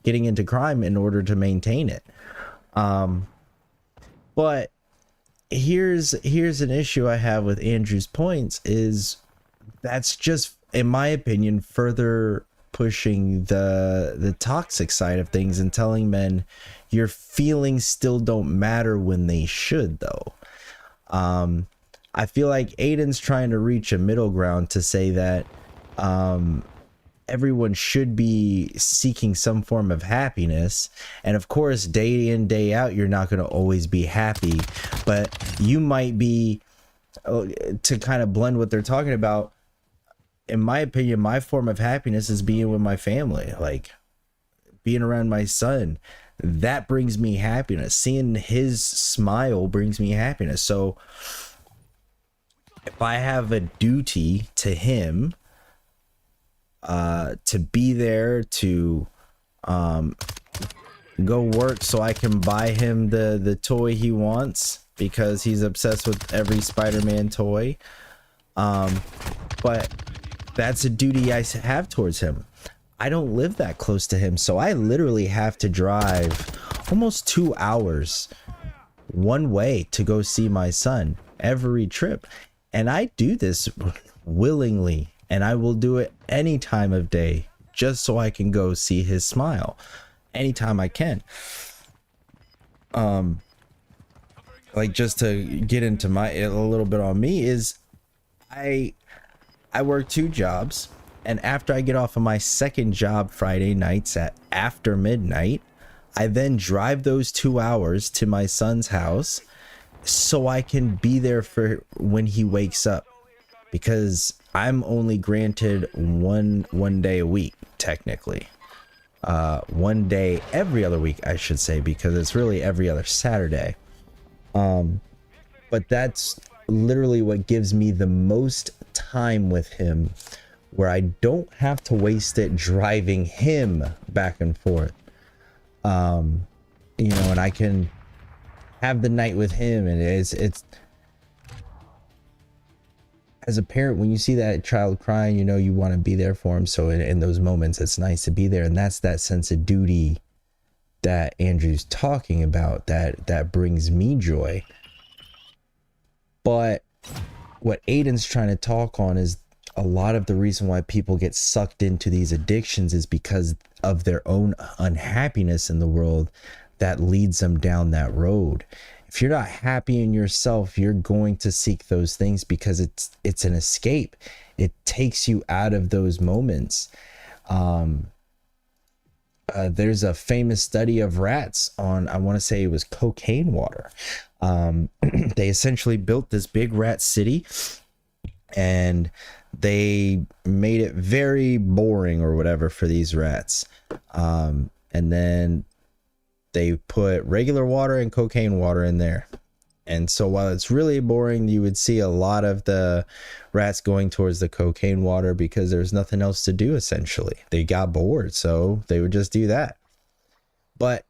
getting into crime in order to maintain it. But here's an issue I have with Andrew's points is that's just, in my opinion, further pushing the toxic side of things and telling men your feelings still don't matter when they should, though. I feel like Aiden's trying to reach a middle ground to say that everyone should be seeking some form of happiness, and of course day in day out you're not going to always be happy, but you might be, to kind of blend what they're talking about, in my opinion, my form of happiness is being with my family, like being around my son. That brings me happiness. Seeing his smile brings me happiness. So if I have a duty to him, to be there, to go work so I can buy him the toy he wants because he's obsessed with every Spider-Man toy, but that's a duty I have towards him. I don't live that close to him, so I literally have to drive almost 2 hours one way to go see my son every trip. And I do this willingly, and I will do it any time of day just so I can go see his smile anytime I can. Like, just to get into a little bit on me, is I work 2 jobs, and after I get off of my second job Friday nights at after midnight, I then drive those 2 hours to my son's house so I can be there for when he wakes up, because I'm only granted one day a week, technically. One day every other week, I should say, because it's really every other Saturday. But that's literally what gives me the most time with him, where I don't have to waste it driving him back and forth. You know, and I can have the night with him, and it's as a parent, when you see that child crying, you know, you want to be there for him. So in those moments, it's nice to be there. And that's that sense of duty that Andrew's talking about, that brings me joy. But what Aiden's trying to talk on is a lot of the reason why people get sucked into these addictions is because of their own unhappiness in the world that leads them down that road. If you're not happy in yourself, you're going to seek those things because it's an escape. It takes you out of those moments. There's a famous study of rats on, I want to say it was cocaine water. They essentially built this big rat city, and they made it very boring or whatever for these rats. And then they put regular water and cocaine water in there. And so while it's really boring, you would see a lot of the rats going towards the cocaine water because there's nothing else to do, essentially. They got bored, so they would just do that. But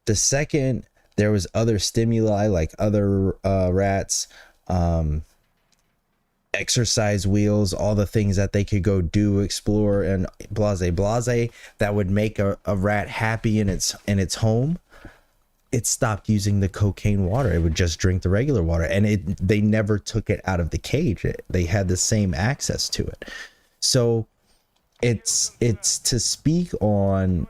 the second there was other stimuli, like other rats, exercise wheels, all the things that they could go do, explore, and blase, that would make a rat happy in its home, it stopped using the cocaine water. It would just drink the regular water, and they never took it out of the cage. They had the same access to it. So it's to speak on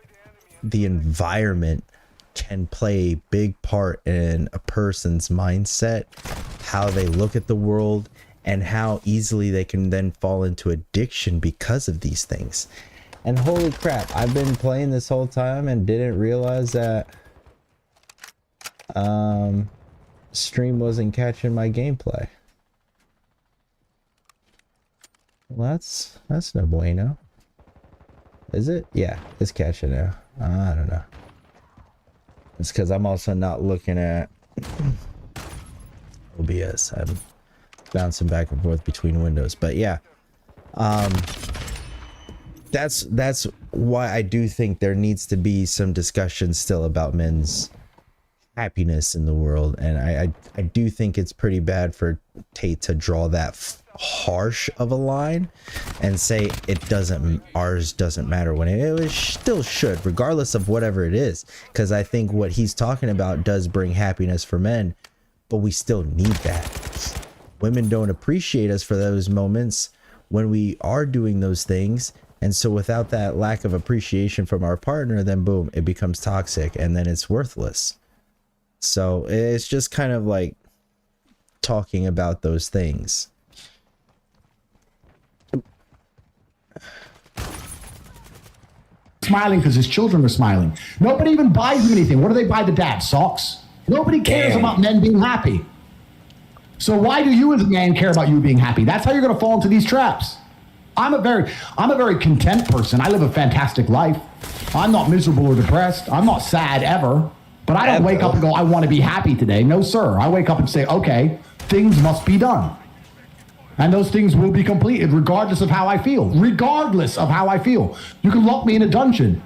the environment can play a big part in a person's mindset, how they look at the world, and how easily they can then fall into addiction because of these things. And holy crap, I've been playing this whole time and didn't realize that stream wasn't catching my gameplay. Well, that's no bueno. Is it? Yeah, it's catching now. I don't know. It's because I'm also not looking at OBS. I'm bouncing back and forth between windows. But yeah, that's why I do think there needs to be some discussion still about men's happiness in the world. And I do think it's pretty bad for Tate to draw that harsh of a line and say ours doesn't matter, when it still should, regardless of whatever it is. Because I think what he's talking about does bring happiness for men, but we still need that. Women don't appreciate us for those moments when we are doing those things. And so without that lack of appreciation from our partner, then boom, it becomes toxic, and then it's worthless. So it's just kind of like talking about those things. Smiling because his children are smiling. Nobody even buys him anything. What do they buy the dad? Socks? Nobody cares about men being happy. So why do you as a man care about you being happy? That's how you're going to fall into these traps. I'm a very content person. I live a fantastic life. I'm not miserable or depressed. I'm not sad ever. But I don't wake up and go, I want to be happy today. No, sir. I wake up and say, okay, things must be done. And those things will be completed regardless of how I feel. Regardless of how I feel. You can lock me in a dungeon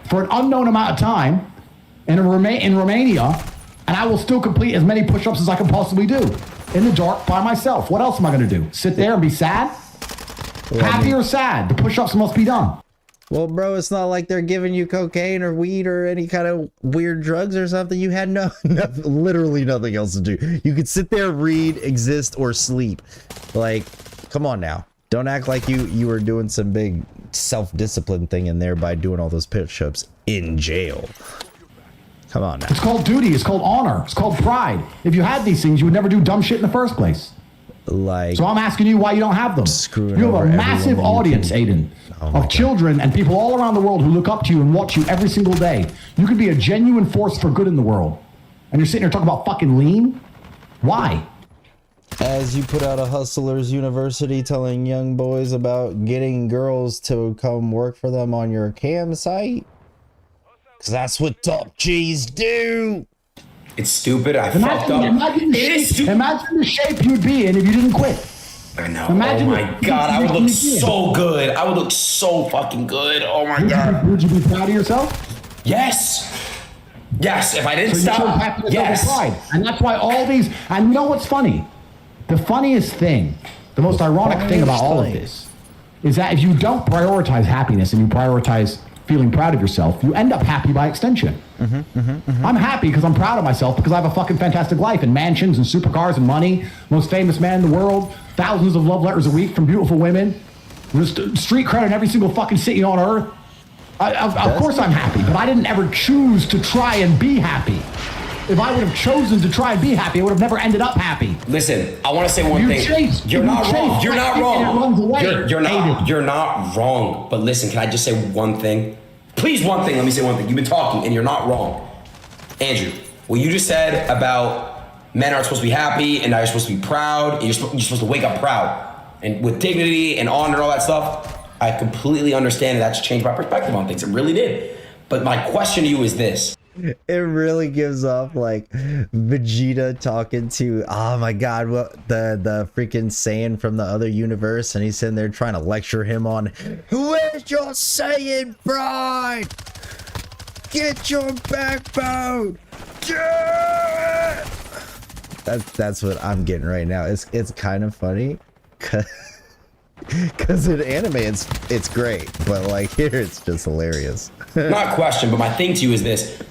for an unknown amount of time in Romania, and I will still complete as many push-ups as I can possibly do in the dark by myself. What else am I going to do? Sit there and be sad? Happy or sad? The push-ups must be done. Well, bro, it's not like they're giving you cocaine or weed or any kind of weird drugs or something. You had literally nothing else to do. You could sit there, read, exist, or sleep. Like, come on now. Don't act like you were doing some big self-discipline thing in there by doing all those push-ups in jail. Come on now. It's called duty. It's called honor. It's called pride. If you had these things, you would never do dumb shit in the first place. Like, so I'm asking you why you don't have them. You have a massive audience, Aiden, of children and people all around the world who look up to you and watch you every single day. You could be a genuine force for good in the world. And you're sitting here talking about fucking lean? Why? As you put out a Hustlers University telling young boys about getting girls to come work for them on your cam site. Because that's what top G's do. It's stupid. I fucked up. Imagine the shape you'd be in if you didn't quit. I know. Imagine, oh my God, I would look so good. I would look so fucking good. Oh my God. Would you be proud of yourself? Yes. Yes. If I didn't stop. Happiness over pride. And that's why all these. And you know what's funny? The funniest thing, the most ironic thing about all of this, is that if you don't prioritize happiness and you prioritize feeling proud of yourself, you end up happy by extension. I'm happy because I'm proud of myself because I have a fucking fantastic life and mansions and supercars and money, most famous man in the world, thousands of love letters a week from beautiful women, street credit in every single fucking city on earth. Of course I'm happy, but I didn't ever choose to try and be happy. If I would have chosen to try and be happy, I would have never ended up happy. Listen, I want to say one thing. You're not wrong. You're not wrong. You're not wrong. But listen, can I just say one thing? Please, one thing. Let me say one thing. You've been talking, and you're not wrong. Andrew, what you just said about men aren't supposed to be happy, and now you're supposed to be proud, and you're supposed to wake up proud, and with dignity and honor and all that stuff, I completely understand that's changed my perspective on things. It really did. But my question to you is this. It really gives off like Vegeta talking to, oh my God, what the freaking Saiyan from the other universe, and he's sitting there trying to lecture him on, where's your Saiyan pride? Get your backbone. Yeah! That's what I'm getting right now. It's kind of funny, cause in anime it's great, but like here it's just hilarious. Not a question, but my thing to you is this.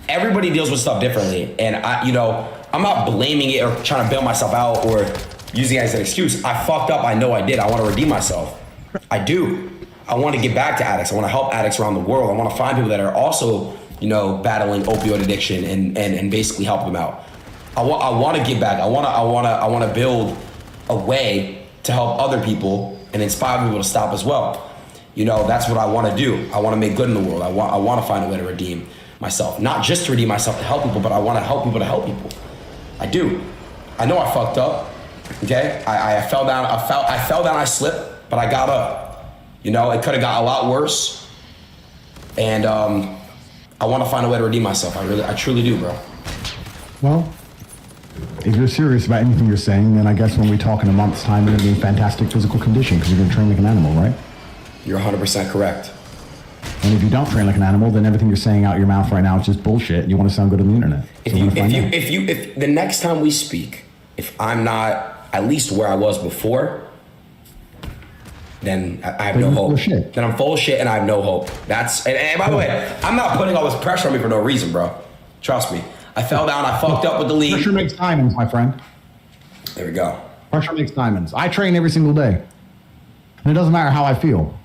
Everybody deals with stuff differently, and I'm not blaming it or trying to bail myself out or using it as an excuse. I fucked up. I know I did. I want to redeem myself. I do. I want to get back to addicts. I want to help addicts around the world. I want to find people that are also, battling opioid addiction and basically help them out. I want to get back. I want to build a way to help other people and inspire people to stop as well. That's what I want to do. I want to make good in the world. I want to find a way to redeem myself, not just to redeem myself to help people, but I want to help people to help people. I do. I know I fucked up. Okay, I fell down. I fell down. I slipped, but I got up. It could have got a lot worse, and I want to find a way to redeem myself. I truly do, bro. Well, if you're serious about anything you're saying, then I guess when we talk in a month's time, you're gonna be in fantastic physical condition because you're gonna train like an animal, right? You're 100% correct. And if you don't train like an animal, then everything you're saying out your mouth right now is just bullshit. And you want to sound good on the internet. If the next time we speak, if I'm not at least where I was before, then I have no hope. Then I'm full of shit and I have no hope. And by the way, I'm not putting all this pressure on me for no reason, bro. Trust me. I fell down. I fucked up with the league. Pressure makes diamonds, my friend. There we go. Pressure makes diamonds. I train every single day. And it doesn't matter how I feel.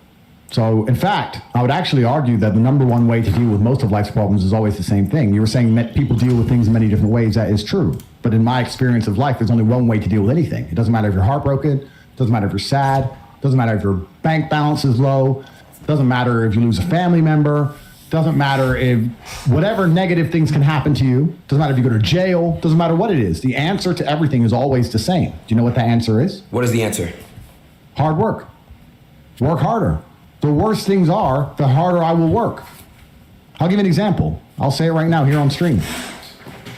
So, in fact, I would actually argue that the number one way to deal with most of life's problems is always the same thing. You were saying people deal with things in many different ways. That is true. But in my experience of life, there's only one way to deal with anything. It doesn't matter if you're heartbroken. It doesn't matter if you're sad. It doesn't matter if your bank balance is low. It doesn't matter if you lose a family member. It doesn't matter if whatever negative things can happen to you. It doesn't matter if you go to jail. It doesn't matter what it is. The answer to everything is always the same. Do you know what the answer is? What is the answer? Hard work. Work harder. The worse things are, the harder I will work. I'll give you an example. I'll say it right now here on stream.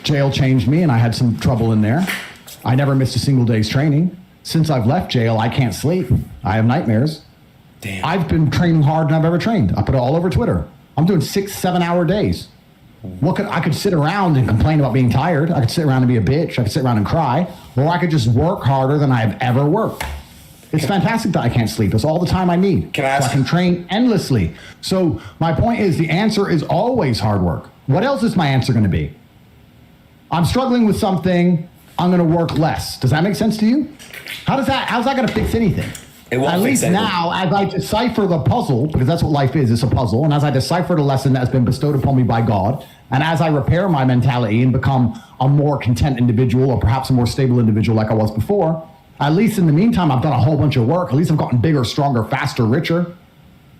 Jail changed me and I had some trouble in there. I never missed a single day's training. Since I've left jail, I can't sleep. I have nightmares. Damn. I've been training harder than I've ever trained. I put it all over Twitter. I'm doing 6-7 hour days. I could sit around and complain about being tired. I could sit around and be a bitch. I could sit around and cry. Or I could just work harder than I've ever worked. It's fantastic that I can't sleep. It's all the time I need. Can I ask? So I can train endlessly. So my point is the answer is always hard work. What else is my answer going to be? I'm struggling with something. I'm going to work less. Does that make sense to you? How's that going to fix anything? It won't At least now, as I decipher the puzzle, because that's what life is, it's a puzzle, and as I decipher the lesson that has been bestowed upon me by God, and as I repair my mentality and become a more content individual or perhaps a more stable individual like I was before, at least in the meantime, I've done a whole bunch of work. At least I've gotten bigger, stronger, faster, richer.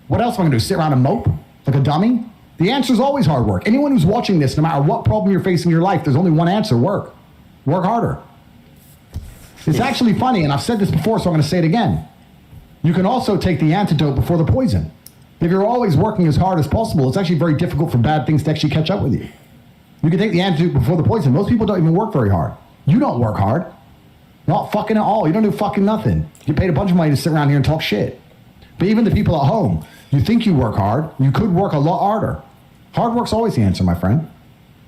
What else am I going to do? Sit around and mope like a dummy? The answer is always hard work. Anyone who's watching this, no matter what problem you're facing in your life, there's only one answer: work. Work harder. It's actually funny, and I've said this before, so I'm going to say it again. You can also take the antidote before the poison. If you're always working as hard as possible, it's actually very difficult for bad things to actually catch up with you. You can take the antidote before the poison. Most people don't even work very hard. You don't work hard. Not fucking at all. You don't do fucking nothing. You paid a bunch of money to sit around here and talk shit. But even the people at home, you think you work hard. You could work a lot harder. Hard work's always the answer, my friend.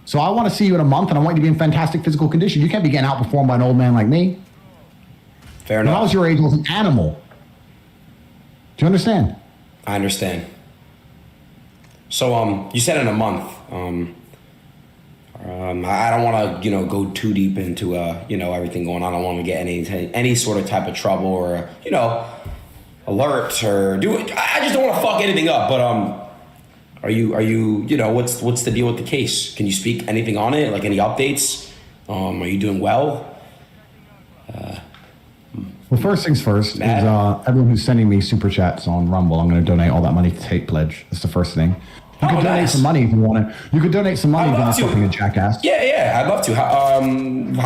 So I want to see you in a month, and I want you to be in fantastic physical condition. You can't be getting outperformed by an old man like me. Fair enough. When I was your age, I was an animal. Do you understand? I understand. So, you said in a month. I don't want to, go too deep into, everything going on. I don't want to get any sort of type of trouble or, alert or do it. I just don't want to fuck anything up. But are you, what's the deal with the case? Can you speak anything on it? Like any updates? Are you doing well? Well, first things first is everyone who's sending me super chats on Rumble, I'm going to donate all that money to Tate Pledge. That's the first thing. You could donate some money if you want to. You could donate some money if you're not fucking a jackass. Yeah, I'd love to. How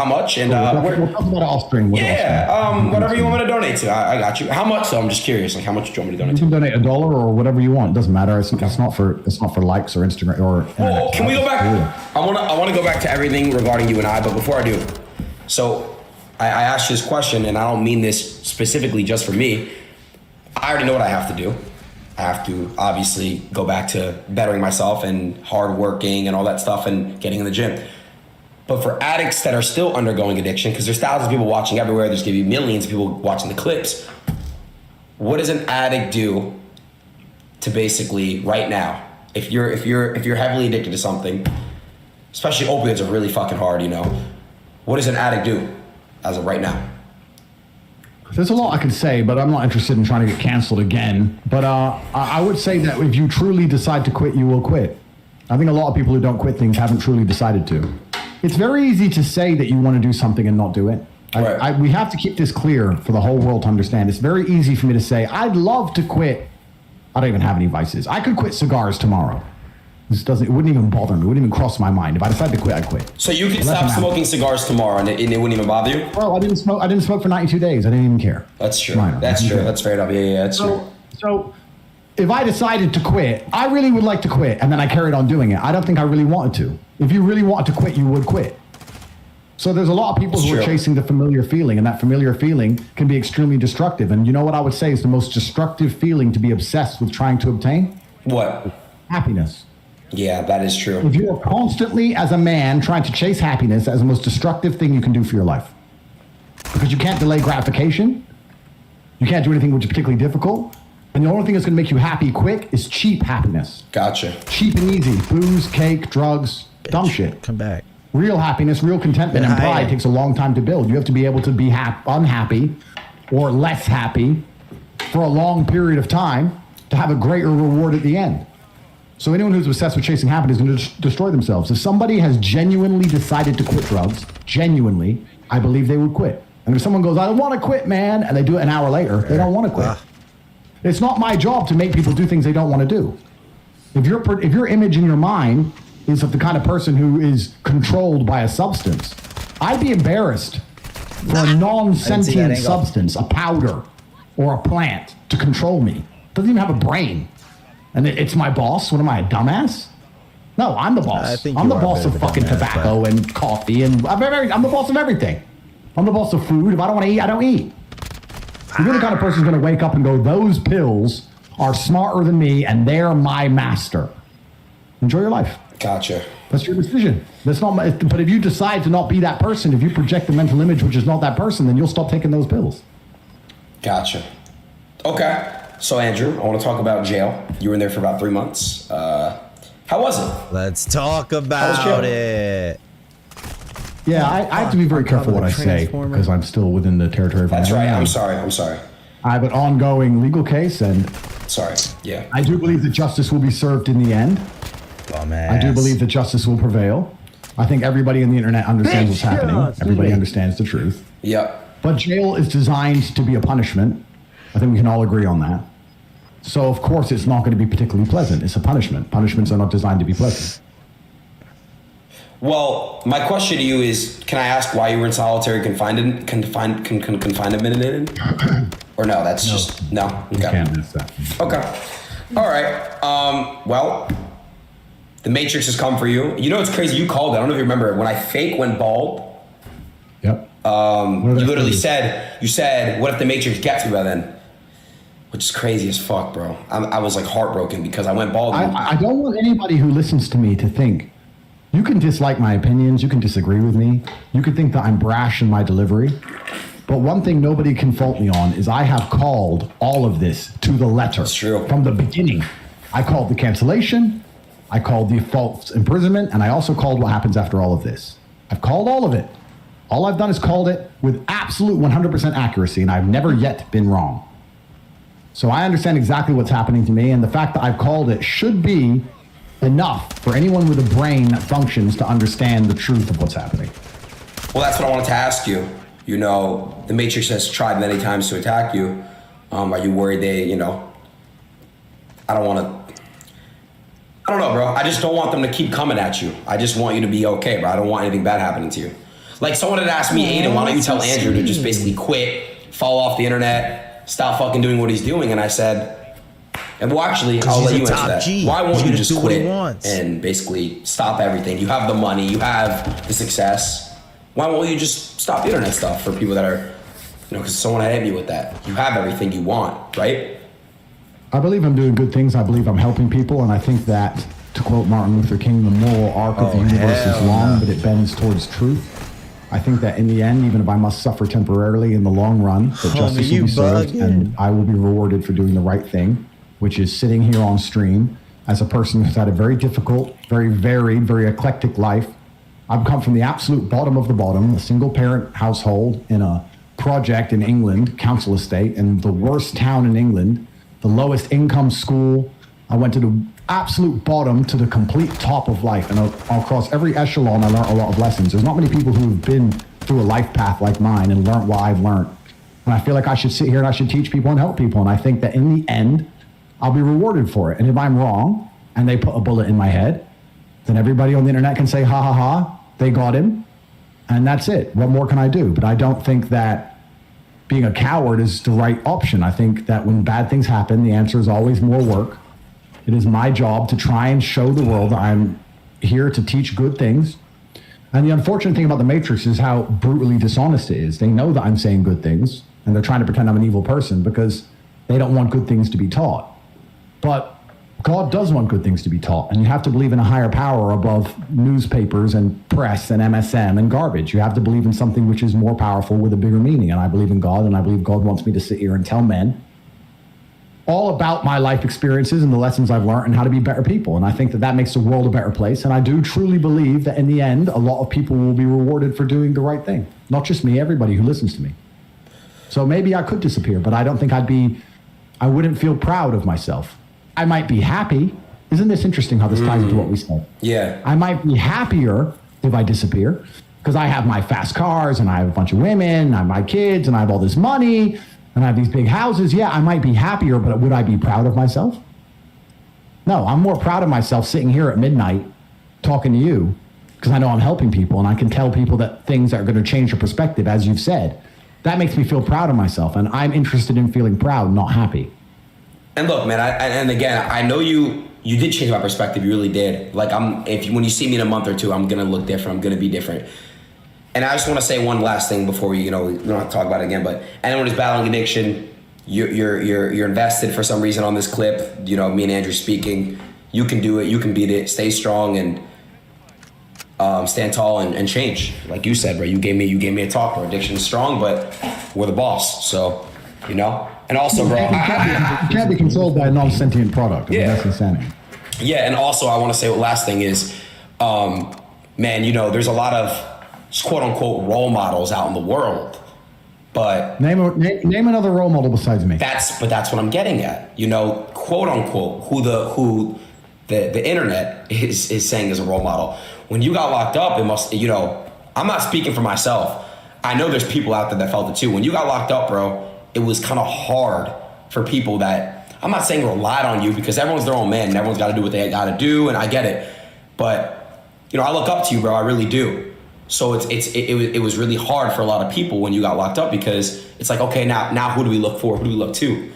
much? And we'll talk about it off screen. Whatever you want me to donate to, I got you. How much? So I'm just curious. Like, how much do you want me to donate? You can donate $1 or whatever you want. It doesn't matter. It's not for likes or Instagram or. Well, can we go back? I want to go back to everything regarding you and I. But before I do, so I asked you this question, and I don't mean this specifically just for me. I already know what I have to do. I have to obviously go back to bettering myself and hard working and all that stuff and getting in the gym. But for addicts that are still undergoing addiction, because there's thousands of people watching everywhere, there's gonna be millions of people watching the clips. What does an addict do to basically right now, if you're heavily addicted to something, especially opioids are really fucking hard, what does an addict do as of right now? There's a lot I could say, but I'm not interested in trying to get canceled again. But I would say that if you truly decide to quit, you will quit. I think a lot of people who don't quit things haven't truly decided to. It's very easy to say that you want to do something and not do it. Right. We have to keep this clear for the whole world to understand. It's very easy for me to say, I'd love to quit. I don't even have any vices. I could quit cigars tomorrow. It wouldn't even bother me. It wouldn't even cross my mind. If I decided to quit, I'd quit. So you could stop smoking cigars tomorrow and it wouldn't even bother you? Well, I didn't smoke for 92 days. I didn't even care. That's true. That's true. That's fair enough. Yeah, that's true. So if I decided to quit, I really would like to quit, and then I carried on doing it. I don't think I really wanted to. If you really wanted to quit, you would quit. So there's a lot of people who are chasing the familiar feeling, and that familiar feeling can be extremely destructive. And you know what I would say is the most destructive feeling to be obsessed with trying to obtain? What? Happiness. Yeah, that is true. If you are constantly, as a man, trying to chase happiness, that is the most destructive thing you can do for your life. Because you can't delay gratification. You can't do anything which is particularly difficult. And the only thing that's going to make you happy quick is cheap happiness. Gotcha. Cheap and easy. Booze, cake, drugs, dumb shit. Come back. Real happiness, real contentment, and pride takes a long time to build. You have to be able to be unhappy or less happy for a long period of time to have a greater reward at the end. So anyone who's obsessed with chasing happiness is going to destroy themselves. If somebody has genuinely decided to quit drugs, genuinely, I believe they would quit. And if someone goes, I don't want to quit, man, and they do it an hour later, they don't want to quit. It's not my job to make people do things they don't want to do. If your image in your mind is of the kind of person who is controlled by a substance, I'd be embarrassed for a non-sentient substance, a powder or a plant, to control me. It doesn't even have a brain. And it's my boss. What am I, a dumbass? No, I'm the boss. I'm the boss of fucking tobacco and coffee, and I'm the boss of everything. I'm the boss of food. If I don't want to eat, I don't eat. If you're the kind of person who's going to wake up and go, those pills are smarter than me and they're my master, enjoy your life. Gotcha. That's your decision. That's not but if you decide to not be that person, if you project the mental image which is not that person, then you'll stop taking those pills. Gotcha. Okay. So, Andrew, I want to talk about jail. You were in there for about 3 months. How was it? Let's talk about it. Yeah, I have to be very careful what I say because I'm still within the territory of That's right. I'm sorry. I have an ongoing legal case, and yeah. I do believe that justice will be served in the end. I do believe that justice will prevail. I think everybody on the internet understands what's happening. Everybody understands the truth. Yep. But jail is designed to be a punishment. I think we can all agree on that. So, of course, it's not going to be particularly pleasant. It's a punishment. Punishments are not designed to be pleasant. Well, my question to you is, can I ask why you were in solitary confinement? Or no, that's just, no? Okay. You can't miss that. Okay. All right. Well, The Matrix has come for you. You know, it's crazy. You called it. I don't know if you remember when I fake went bald. Yep. You literally said, what if the Matrix gets me by then? Which is crazy as fuck, bro. I was like heartbroken because I went bald. I don't want anybody who listens to me to think, you can dislike my opinions, you can disagree with me, you can think that I'm brash in my delivery. But one thing nobody can fault me on is I have called all of this to the letter. That's true. From the beginning. I called the cancellation, I called the false imprisonment, and I also called what happens after all of this. I've called all of it. All I've done is called it with absolute 100% accuracy, and I've never yet been wrong. So I understand exactly what's happening to me, and the fact that I've called it should be enough for anyone with a brain that functions to understand the truth of what's happening. Well, that's what I wanted to ask you. You know, the Matrix has tried many times to attack you. Are you worried they, I don't know, bro. I just don't want them to keep coming at you. I just want you to be okay, bro. I don't want anything bad happening to you. Like someone had asked me, Aiden, why don't you tell Andrew to just basically quit, fall off the internet, stop fucking doing what he's doing? And I said, and well, actually, I'll let you answer that. Why won't you just quit and basically stop everything? You have the money, you have the success. Why won't you just stop the internet stuff for people that are, because someone had hit me with that. You have everything you want, right? I believe I'm doing good things. I believe I'm helping people. And I think that, to quote Martin Luther King, the moral arc of the universe is long, but it bends towards truth. I think that in the end, even if I must suffer temporarily, in the long run, that justice will be served and I will be rewarded for doing the right thing, which is sitting here on stream as a person who's had a very difficult, very varied, very eclectic life. I've come from the absolute bottom of the bottom, a single parent household in a project in England, council estate, in the worst town in England, the lowest income school. I went to the absolute bottom to the complete top of life. And across every echelon, I learned a lot of lessons. There's not many people who've been through a life path like mine and learned what I've learned. And I feel like I should sit here and I should teach people and help people. And I think that in the end, I'll be rewarded for it. And if I'm wrong and they put a bullet in my head, then everybody on the internet can say, ha ha ha, they got him. And that's it. What more can I do? But I don't think that being a coward is the right option. I think that when bad things happen, the answer is always more work. It is my job to try and show the world that I'm here to teach good things. And the unfortunate thing about the Matrix is how brutally dishonest it is. They know that I'm saying good things, and they're trying to pretend I'm an evil person because they don't want good things to be taught. But God does want good things to be taught, and you have to believe in a higher power above newspapers and press and MSM and garbage. You have to believe in something which is more powerful with a bigger meaning. And I believe in God, and I believe God wants me to sit here and tell men all about my life experiences and the lessons I've learned and how to be better people. And I think that that makes the world a better place. And I do truly believe that in the end, a lot of people will be rewarded for doing the right thing. Not just me, everybody who listens to me. So maybe I could disappear, but I don't think I wouldn't feel proud of myself. I might be happy. Isn't this interesting how this ties into what we said? Yeah. I might be happier if I disappear because I have my fast cars and I have a bunch of women, I have my kids, and I have all this money, and I have these big houses. Yeah, I might be happier, but would I be proud of myself? No, I'm more proud of myself sitting here at midnight talking to you because I know I'm helping people and I can tell people that things are going to change your perspective, as you've said. That makes me feel proud of myself, and I'm interested in feeling proud, not happy. And look, man, and again, I know you did change my perspective. You really did. Like, when you see me in a month or two, I'm going to look different. I'm going to be different. And I just want to say one last thing before we don't have to talk about it again. But anyone who's battling addiction, you're invested for some reason on this clip. Me and Andrew speaking. You can do it. You can beat it. Stay strong and stand tall and change. Like you said, bro. You gave me a talk. Bro. Addiction is strong, but we're the boss. So, And also, bro, you can't be controlled by a non-sentient product. I mean, that's insanity. Yeah, and also I want to say the last thing is, man, there's a lot of quote unquote role models out in the world, but name another role model besides me. That's what I'm getting at. Quote unquote, who the internet is saying is a role model. When you got locked up, it must, I'm not speaking for myself. I know there's people out there that felt it too. When you got locked up, bro, it was kind of hard for people that, I'm not saying relied on you because everyone's their own man and everyone's got to do what they got to do, and I get it. But, I look up to you, bro. I really do. So it was really hard for a lot of people when you got locked up because it's like, okay, now who do we look for? Who do we look to?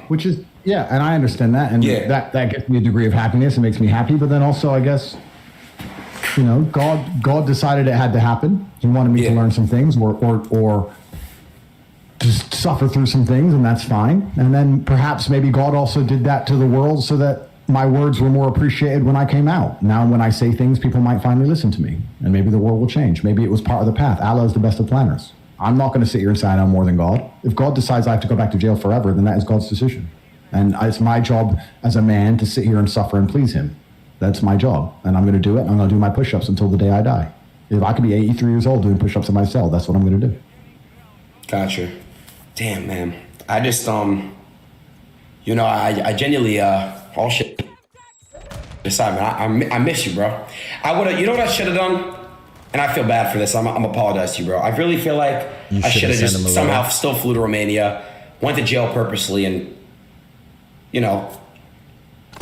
Which is Yeah, and I understand that, and that gives me a degree of happiness. It makes me happy, but then also, I guess, God decided it had to happen. He wanted me to learn some things, or just suffer through some things, and that's fine. And then perhaps maybe God also did that to the world so that my words were more appreciated when I came out. Now, when I say things, people might finally listen to me, and maybe the world will change. Maybe it was part of the path. Allah is the best of planners. I'm not going to sit here and say I know more than God. If God decides I have to go back to jail forever, then that is God's decision. And it's my job as a man to sit here and suffer and please him. That's my job. And I'm going to do it. I'm going to do my push-ups until the day I die. If I could be 83 years old doing push-ups in my cell, that's what I'm going to do. Gotcha. Damn, man. I just, I genuinely, all shit. Sorry, man. I miss you, bro. I would have, you know what I should have done? And I feel bad for this. I'm apologize to you, bro. I really feel like I should have just somehow still flew to Romania, went to jail purposely, and a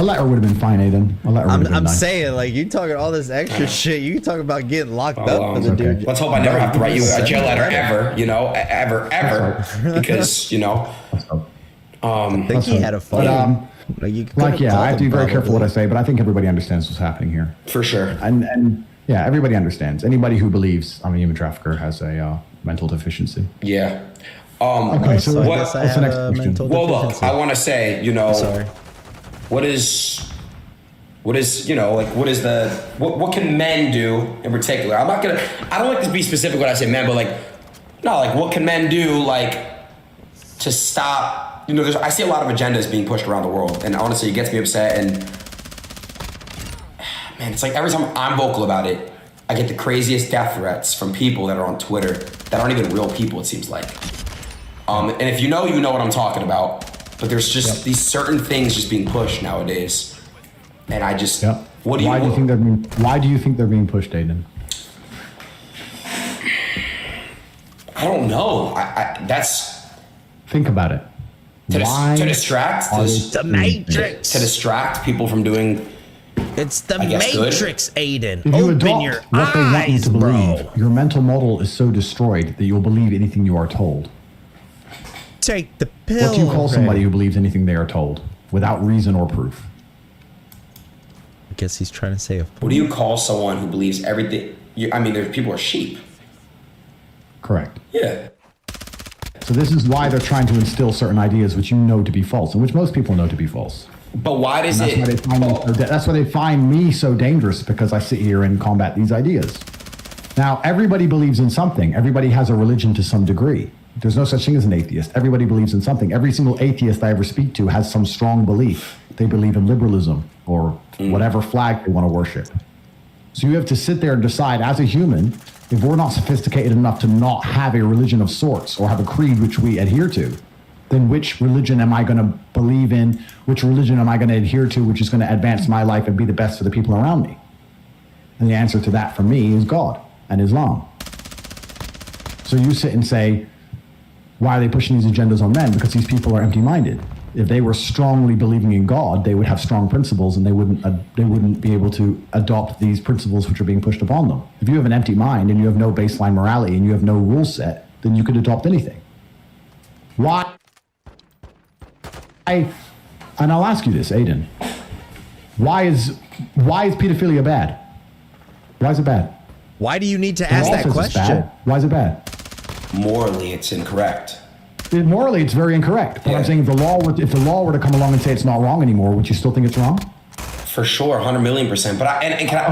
letter would have been fine, Aiden. A letter would have been I'm nice. saying, like, you talking all this extra shit. You talk about getting locked up for the dude. Let's hope I never have to write you a jail letter ever, ever, because, I think he had a phone. But, I have to be very careful what I say, but I think everybody understands what's happening here. For sure. And yeah, everybody understands. Anybody who believes I'm a human trafficker has a mental deficiency. Yeah. Okay, so what's the next question? Well, look, I want to say, Sorry. what can men do in particular? I don't like to be specific when I say men, but what can men do, to stop, I see a lot of agendas being pushed around the world, and honestly, it gets me upset, and man, it's like every time I'm vocal about it, I get the craziest death threats from people that are on Twitter that aren't even real people, it seems like. And if you know what I'm talking about. But there's just these certain things just being pushed nowadays, and I just why do you think they're being pushed, Aiden? I don't know. That's think about it. To distract the Matrix. To distract people from doing. It's the Matrix, Aiden. If you Open your what they want you eyes, to believe, bro. your mental model is so destroyed that you'll believe anything you are told. Take the pill. What do you call somebody who believes anything they are told without reason or proof? I guess he's trying to say What do you call someone who believes everything? There's people are sheep. Correct. Yeah. So this is why they're trying to instill certain ideas which you know to be false, and which most people know to be false. But why does that's why they find me so dangerous, because I sit here and combat these ideas. Now, everybody believes in something. Everybody has a religion to some degree. There's no such thing as an atheist. Everybody believes in something. Every single atheist I ever speak to has some strong belief. They believe in liberalism or whatever flag they want to worship. So you have to sit there and decide, as a human, if we're not sophisticated enough to not have a religion of sorts or have a creed which we adhere to, then which religion am I going to believe in? Which religion am I going to adhere to, which is going to advance my life and be the best for the people around me? And the answer to that for me is God and Islam. So you sit and say, why are they pushing these agendas on men? Because these people are empty-minded. If they were strongly believing in God, they would have strong principles, and they wouldn't be able to adopt these principles which are being pushed upon them. If you have an empty mind and you have no baseline morality and you have no rule set, then you could adopt anything. Why? And I'll ask you this, Aiden. Why is pedophilia bad? Why is it bad? Why do you need to ask that question? Why is it bad? Morally, it's incorrect. Morally, it's very incorrect. But I'm saying if the law were to come along and say it's not wrong anymore, would you still think it's wrong? For sure, 100,000,000%. But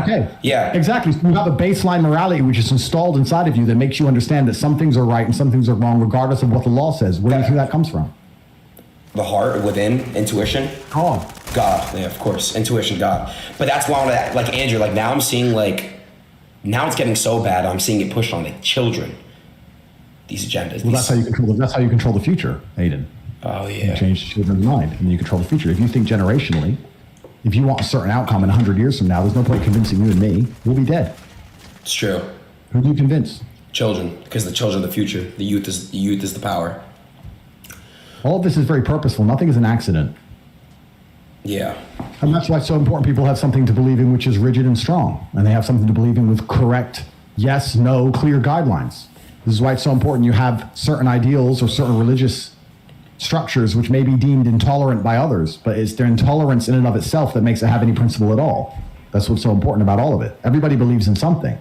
okay. Yeah. Exactly. So you have a baseline morality which is installed inside of you that makes you understand that some things are right and some things are wrong, regardless of what the law says. Where do you think that comes from? The heart, within, intuition. God. Yeah, of course. Intuition, God. But that's why, Andrew, now I'm seeing, now it's getting so bad, I'm seeing it pushed on children. These agendas. Well, that's how you control the future, Aiden. Oh, yeah. You change children's mind, and you control the future. If you think generationally, if you want a certain outcome in 100 years from now, there's no point convincing you and me. We'll be dead. It's true. Who do you convince? Children, because the children are the future. The youth is the power. All of this is very purposeful. Nothing is an accident. Yeah. And that's why it's so important people have something to believe in which is rigid and strong. And they have something to believe in with correct, yes, no, clear guidelines. This is why it's so important you have certain ideals or certain religious structures which may be deemed intolerant by others, but it's their intolerance in and of itself that makes it have any principle at all. That's what's so important about all of it. Everybody believes in something.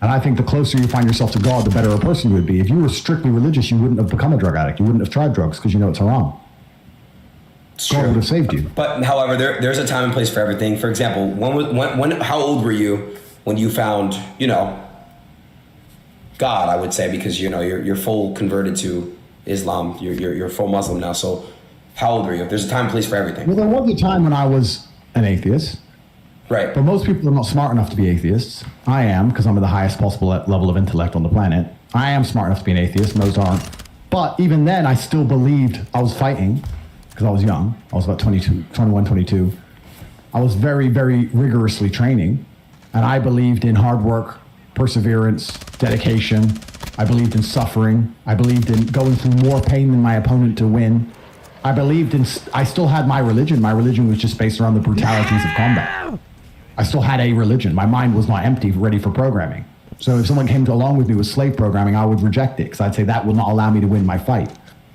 And I think the closer you find yourself to God, the better a person you would be. If you were strictly religious, you wouldn't have become a drug addict. You wouldn't have tried drugs because you know it's haram. God would have saved you. But however, there's a time and place for everything. For example, how old were you when you found, God, I would say, because you're full converted to Islam. You're full Muslim now. So how old were you? There's a time and place for everything. Well, there was a time when I was an atheist. Right. But most people are not smart enough to be atheists. I am, because I'm at the highest possible level of intellect on the planet. I am smart enough to be an atheist. Most aren't. But even then, I still believed I was fighting because I was young. I was about 21, 22. I was very, very rigorously training. And I believed in hard work, perseverance, dedication. I believed in suffering. I believed in going through more pain than my opponent to win. I still had my religion. My religion was just based around the brutalities of combat. I still had a religion. My mind was not empty, ready for programming. So if someone came along with me with slave programming, I would reject it because I'd say that will not allow me to win my fight.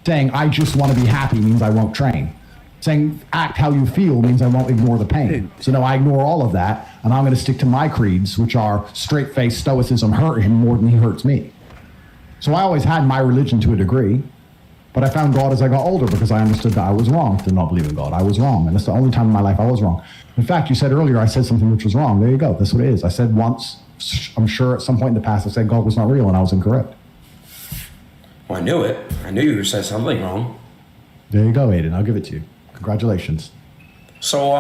Saying I just want to be happy means I won't train. Saying act how you feel means I won't ignore the pain. So no, I ignore all of that, and I'm going to stick to my creeds, which are straight-faced stoicism. Hurt him more than he hurts me. So I always had my religion to a degree, but I found God as I got older because I understood that I was wrong to not believe in God. I was wrong, and that's the only time in my life I was wrong. In fact, you said earlier I said something which was wrong. There you go. That's what it is. I said once, I'm sure at some point in the past, I said God was not real, and I was incorrect. Well, I knew it. I knew you said something wrong. There you go, Aiden. I'll give it to you. Congratulations. So,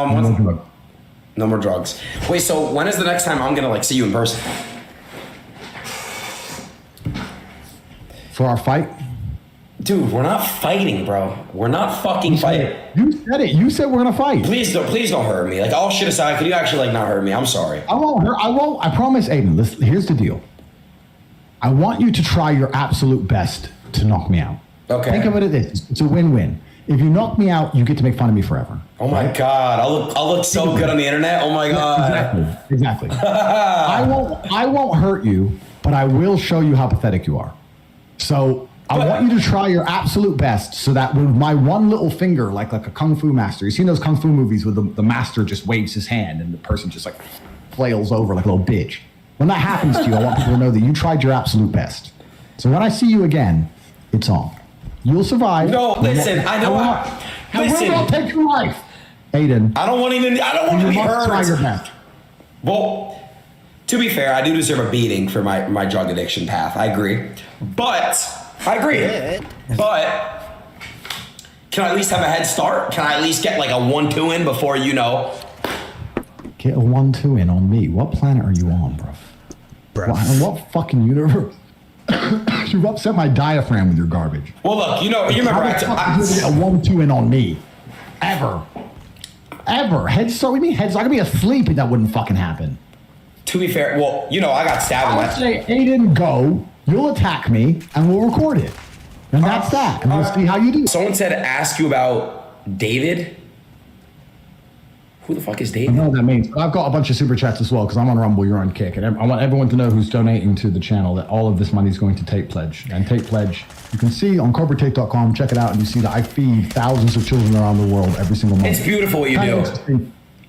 no more drugs. Wait, so when is the next time I'm gonna see you in person? For our fight? Dude, we're not fighting, bro. We're not fucking fighting. You said it. You said we're gonna fight. Please don't hurt me. All shit aside, could you actually not hurt me? I'm sorry. I won't. I promise, Aiden. Listen, here's the deal. I want you to try your absolute best to knock me out. Okay. Think of it as this. It's a win-win. If you knock me out, you get to make fun of me forever. Oh my God. I'll look so good on the internet. Oh my God. Exactly. I won't hurt you, but I will show you how pathetic you are. So I want you to try your absolute best so that with my one little finger, like a kung fu master, you've seen those kung fu movies where the master just waves his hand and the person just flails over like a little bitch. When that happens to you, I want people to know that you tried your absolute best. So when I see you again, it's on. You'll survive. No, listen, I know. Listen, I'll take your life, Aiden. I don't want to be hurt. Try your best. Well, to be fair, I do deserve a beating for my drug addiction path. I agree. But can I at least have a head start? Can I at least get a 1-2 in before Get a 1-2 in on me? What planet are you on, bro? What fucking universe? You've upset my diaphragm with your garbage. Well, look, you remember I get a 1-2 in on me. Ever. Head start with me? Heads. I could be asleep and that wouldn't fucking happen. To be fair, well, I got stabbed. I would say, Aiden, go. You'll attack me, and we'll record it. And that's that. And we'll see how you do. Someone said ask you about David. Who the fuck is I David? know what that means. But I've got a bunch of super chats as well because I'm on Rumble, you're on Kick. And I want everyone to know who's donating to the channel that all of this money is going to Tate Pledge. And Tate Pledge, you can see on CobraTate.com, check it out, and you see that I feed thousands of children around the world every single month. It's beautiful what you do. It's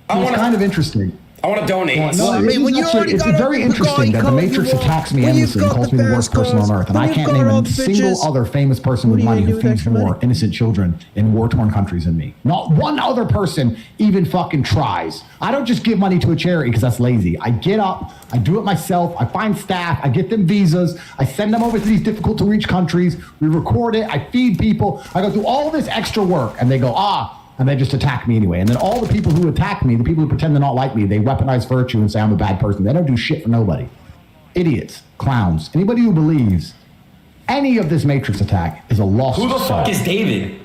kind of interesting. I want to donate. No, it's very interesting that the Matrix attacks me endlessly and calls me the worst person on earth, and I can't name a single other famous person with money who feeds more innocent children in war-torn countries than me. Not one other person even fucking tries. I don't just give money to a charity because that's lazy. I get up, I do it myself, I find staff, I get them visas, I send them over to these difficult-to-reach countries, we record it, I feed people, I go through all this extra work, and they go, and they just attack me anyway. And then all the people who attack me, the people who pretend to not like me, they weaponize virtue and say I'm a bad person. They don't do shit for nobody. Idiots, clowns. Anybody who believes any of this Matrix attack is a lost soul. Who the fuck is David?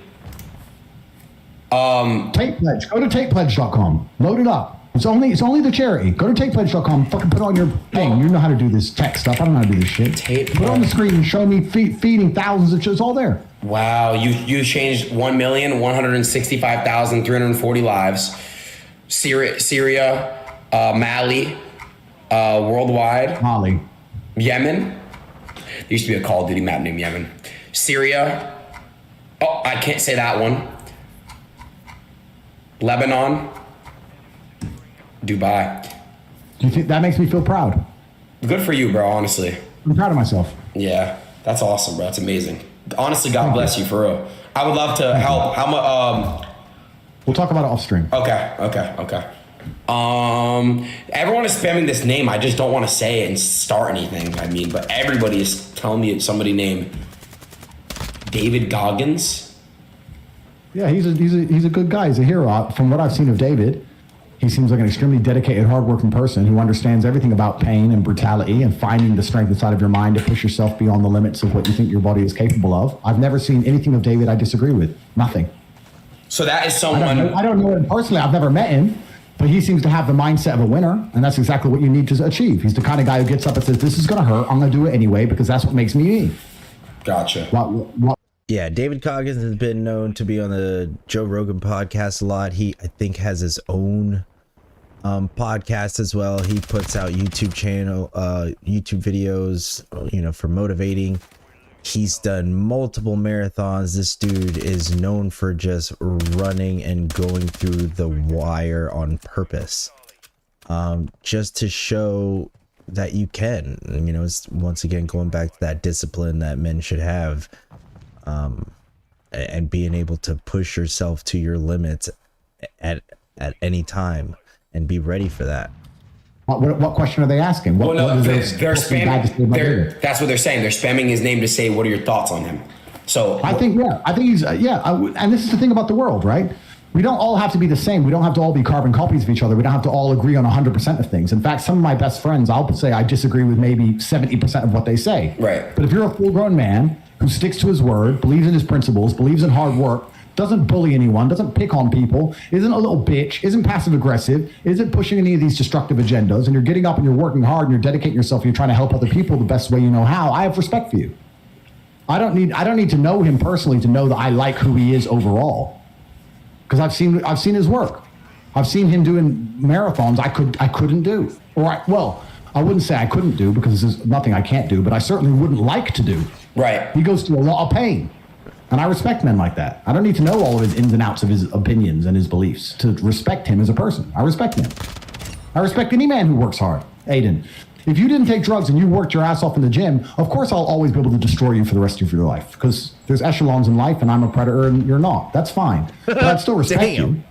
Tate Pledge. Go to TatePledge.com. Load it up. It's only the charity. Go to TatePledge.com. Fucking put on your thing. You know how to do this tech stuff. I don't know how to do this shit. Put it on the screen and show me feeding thousands of children. It's all there. Wow, you changed 1,165,340 lives. Syria, Mali, worldwide. Mali. Yemen. There used to be a Call of Duty map named Yemen. Syria, Oh, I can't say that one. Lebanon. Dubai. You think that makes me feel proud? Good for you, bro, honestly. I'm proud of myself. Yeah, that's awesome, bro. That's amazing. Honestly, God bless you, for real. I would love to help. How much? We'll talk about it off stream. Okay. Everyone is spamming this name. I just don't want to say it and start anything. I mean, but everybody is telling me it's somebody named David Goggins. Yeah, he's a good guy. He's a hero. From what I've seen of David, he seems like an extremely dedicated, hardworking person who understands everything about pain and brutality and finding the strength inside of your mind to push yourself beyond the limits of what you think your body is capable of. I've never seen anything of David I disagree with. Nothing. So that is someone... I don't know him personally. I've never met him, but he seems to have the mindset of a winner, and that's exactly what you need to achieve. He's the kind of guy who gets up and says, this is going to hurt. I'm going to do it anyway because that's what makes me me. Gotcha. What? Yeah, David Goggins has been known to be on the Joe Rogan podcast a lot. He, I think, has his own podcast as well. He puts out YouTube videos, for motivating. He's done multiple marathons. This dude is known for just running and going through the wire on purpose, just to show that you can. It's once again going back to that discipline that men should have, and being able to push yourself to your limits at any time and be ready for that. What question are they asking? They're spamming. That's what they're saying. They're spamming his name to say, "What are your thoughts on him?" So I think he's and this is the thing about the world, right? We don't all have to be the same. We don't have to all be carbon copies of each other. We don't have to all agree on 100% of things. In fact, some of my best friends, I'll say I disagree with maybe 70% of what they say. Right. But if you're a full-grown man who sticks to his word, believes in his principles, believes in hard work, doesn't bully anyone, doesn't pick on people, isn't a little bitch, isn't passive aggressive, isn't pushing any of these destructive agendas, and you're getting up and you're working hard and you're dedicating yourself and you're trying to help other people the best way you know how, I have respect for you. I don't need to know him personally to know that I like who he is overall. Because I've seen his work. I've seen him doing marathons I couldn't do. I wouldn't say I couldn't do because there's nothing I can't do, but I certainly wouldn't like to do. Right. He goes through a lot of pain. And I respect men like that. I don't need to know all of his ins and outs of his opinions and his beliefs to respect him as a person. I respect him. I respect any man who works hard. Aiden, if you didn't take drugs and you worked your ass off in the gym, of course I'll always be able to destroy you for the rest of your life because there's echelons in life and I'm a predator and you're not. That's fine. But I'd still respect you.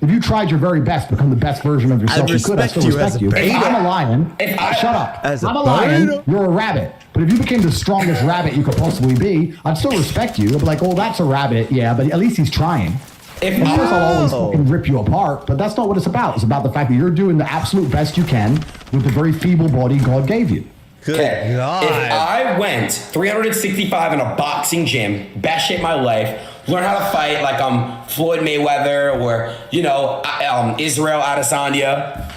If you tried your very best to become the best version of yourself you could, I still respect you. If I'm a lion, shut up. I'm a lion, you're a rabbit. But if you became the strongest rabbit you could possibly be, I'd still respect you. I'd be like, oh, that's a rabbit. Yeah, but at least he's trying. Of course, I'll always fucking rip you apart, but that's not what it's about. It's about the fact that you're doing the absolute best you can with the very feeble body God gave you. Okay. If I went 365 in a boxing gym, best shape of my life, learn how to fight like I'm Floyd Mayweather or, Israel Adesanya,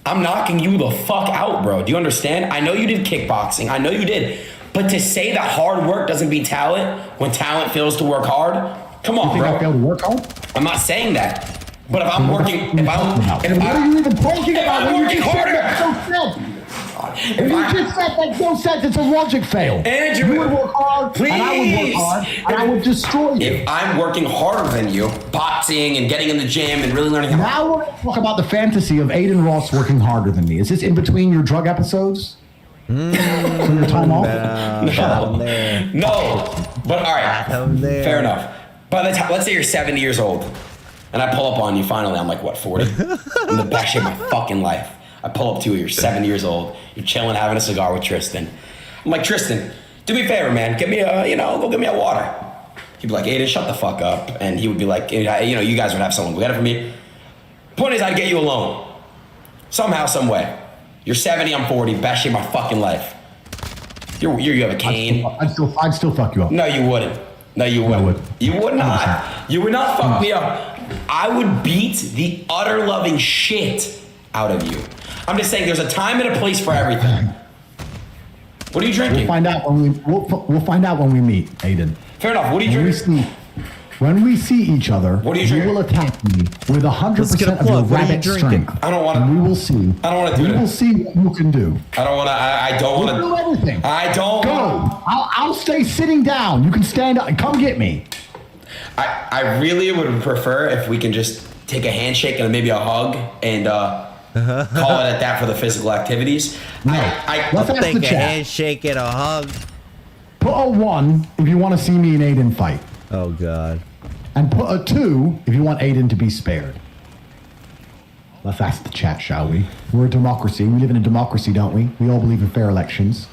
I'm knocking you the fuck out, bro. Do you understand? I know you did kickboxing. I know you did. But to say that hard work doesn't beat talent when talent fails to work hard, come on, you think bro. I fail to work hard? I'm not saying that. But if I'm working, what are you even talking about? I'm working harder. If you just said that no sense, it's a logic fail. Andrew, you would work hard, please. and I would work hard, and I would destroy you. If I'm working harder than you, boxing and getting in the gym and really learning how. Now we're going to talk about the fantasy of Aiden Ross working harder than me. Is this in between your drug episodes? From your time off? No, but all right, fair enough. By the time, let's say you're 70 years old, and I pull up on you finally. I'm like, what, 40? I'm the best shape of my fucking life. I pull up to you, you're 70 years old, you're chilling, having a cigar with Tristan. I'm like, Tristan, do me a favor, man, get me go get me a water. He'd be like, Aiden, shut the fuck up. And he would be like, you guys would have someone go get it for me. Point is, I'd get you a loan. Somehow, some way. You're 70, I'm 40, best shape of my fucking life. You have a cane. I'd still fuck you up. No, you wouldn't. No, you wouldn't. You would not. You would not fuck me up. I would beat the utter loving shit out of you. I'm just saying there's a time and a place for everything. What are you drinking? We'll find out when we meet, Aiden. Fair enough. What are you drinking? When we see each other, what are you drinking? You will attack me with 100% of your rabbit strength. I don't want to. And we will see. I don't want to do it. We will see what you can do. I don't want to. I don't want to. We'll do everything. I don't. Go. I'll stay sitting down. You can stand up and come get me. I really would prefer if we can just take a handshake and maybe a hug and call it at that for the physical activities. No. I Let's ask Take the a chat. handshake and a hug. Put a 1 if you want to see me and Aiden fight. Oh God. And put a 2 if you want Aiden to be spared. Let's ask the chat, shall we? We're a democracy. We live in a democracy, don't we? We all believe in fair elections.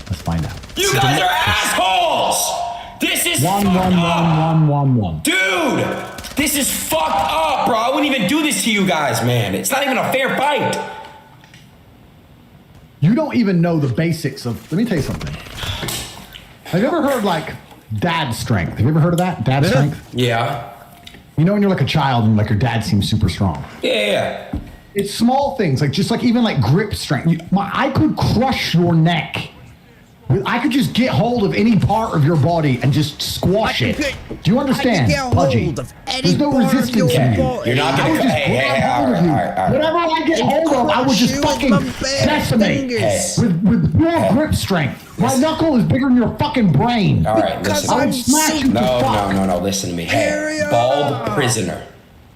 Let's find out. You guys are assholes! This is One, fucked one, up. one, one, one, one. Dude, this is fucked up, bro. I wouldn't even do this to you guys, man. It's not even a fair fight. You don't even know the basics of. Let me tell you something. Have you ever heard like dad strength? Have you ever heard of that? Dad strength? Yeah. You know when you're like a child and like your dad seems super strong. Yeah. It's small things like just like even like grip strength. I could crush your neck. I could just get hold of any part of your body and just squash it. Do you understand, Pudgy? There's no resistance in you. You're not I gonna. would just Hey, grab hold of you. all right. Whatever I get hold of, I would just fucking decimate with pure grip strength. My knuckle is bigger than your fucking brain. All right, listen. I would smash you to fuck. No. Listen to me. Hey, bald prisoner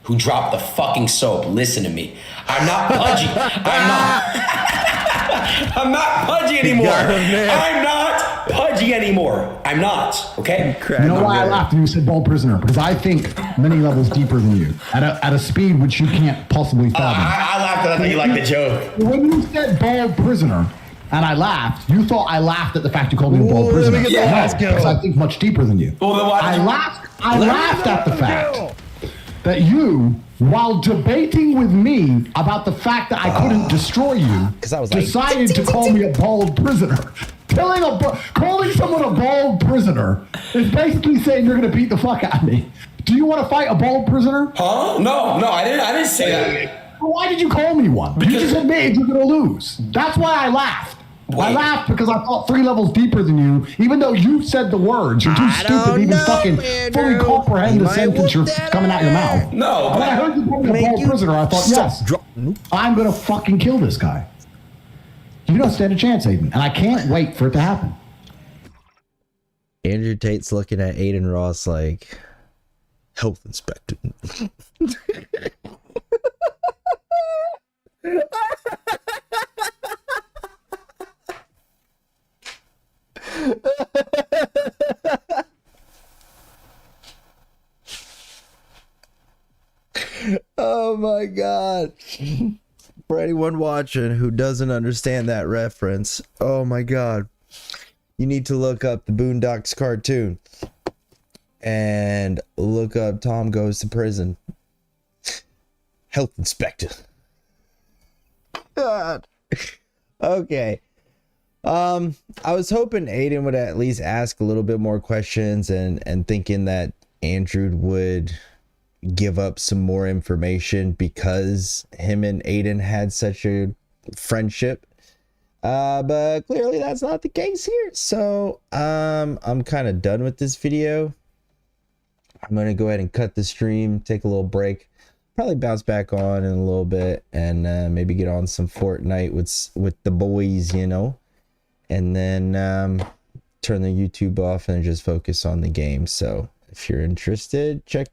who dropped the fucking soap. Listen to me. I'm not Pudgy. I'm not Pudgy anymore. I'm not Pudgy anymore. I'm not. Okay. You know why I laughed when you said bald prisoner? Because I think many levels deeper than you at a speed which you can't possibly fathom. I laughed and I thought you liked the joke. When you said bald prisoner, and I laughed, you thought I laughed at the fact you called me a bald prisoner. let me get the No, last go. because I think much deeper than you. Well, then why did I you- laughed at the fact that you, while debating with me about the fact that I couldn't destroy you, 'Cause I was like, decided to call me a bald prisoner. Calling someone a bald prisoner is basically saying you're going to beat the fuck out of me. Do you want to fight a bald prisoner? Huh? No, I didn't say that. Why did you call me one? You just admitted you're going to lose. That's why I laughed. I Wait. laughed because I thought 3 levels deeper than you, even though you said the words. You're too stupid to even fucking fully comprehend the sentence you're coming out your mouth. No, When I heard you call me a bald prisoner, I thought, yes, I'm going to fucking kill this guy. You don't stand a chance, Aiden, and I can't wait for it to happen. Andrew Tate's looking at Aiden Ross like health inspector. Oh my God. For anyone watching who doesn't understand that reference, oh my God. You need to look up the Boondocks cartoon and look up Tom Goes to Prison. Health inspector. God. Okay. I was hoping Aiden would at least ask a little bit more questions and thinking that Andrew would give up some more information because him and Aiden had such a friendship. But clearly that's not the case here. So I'm kind of done with this video. I'm gonna go ahead and cut the stream, take a little break, probably bounce back on in a little bit, and maybe get on some Fortnite with the boys, you know, and then turn the YouTube off and just focus on the game. So if you're interested, check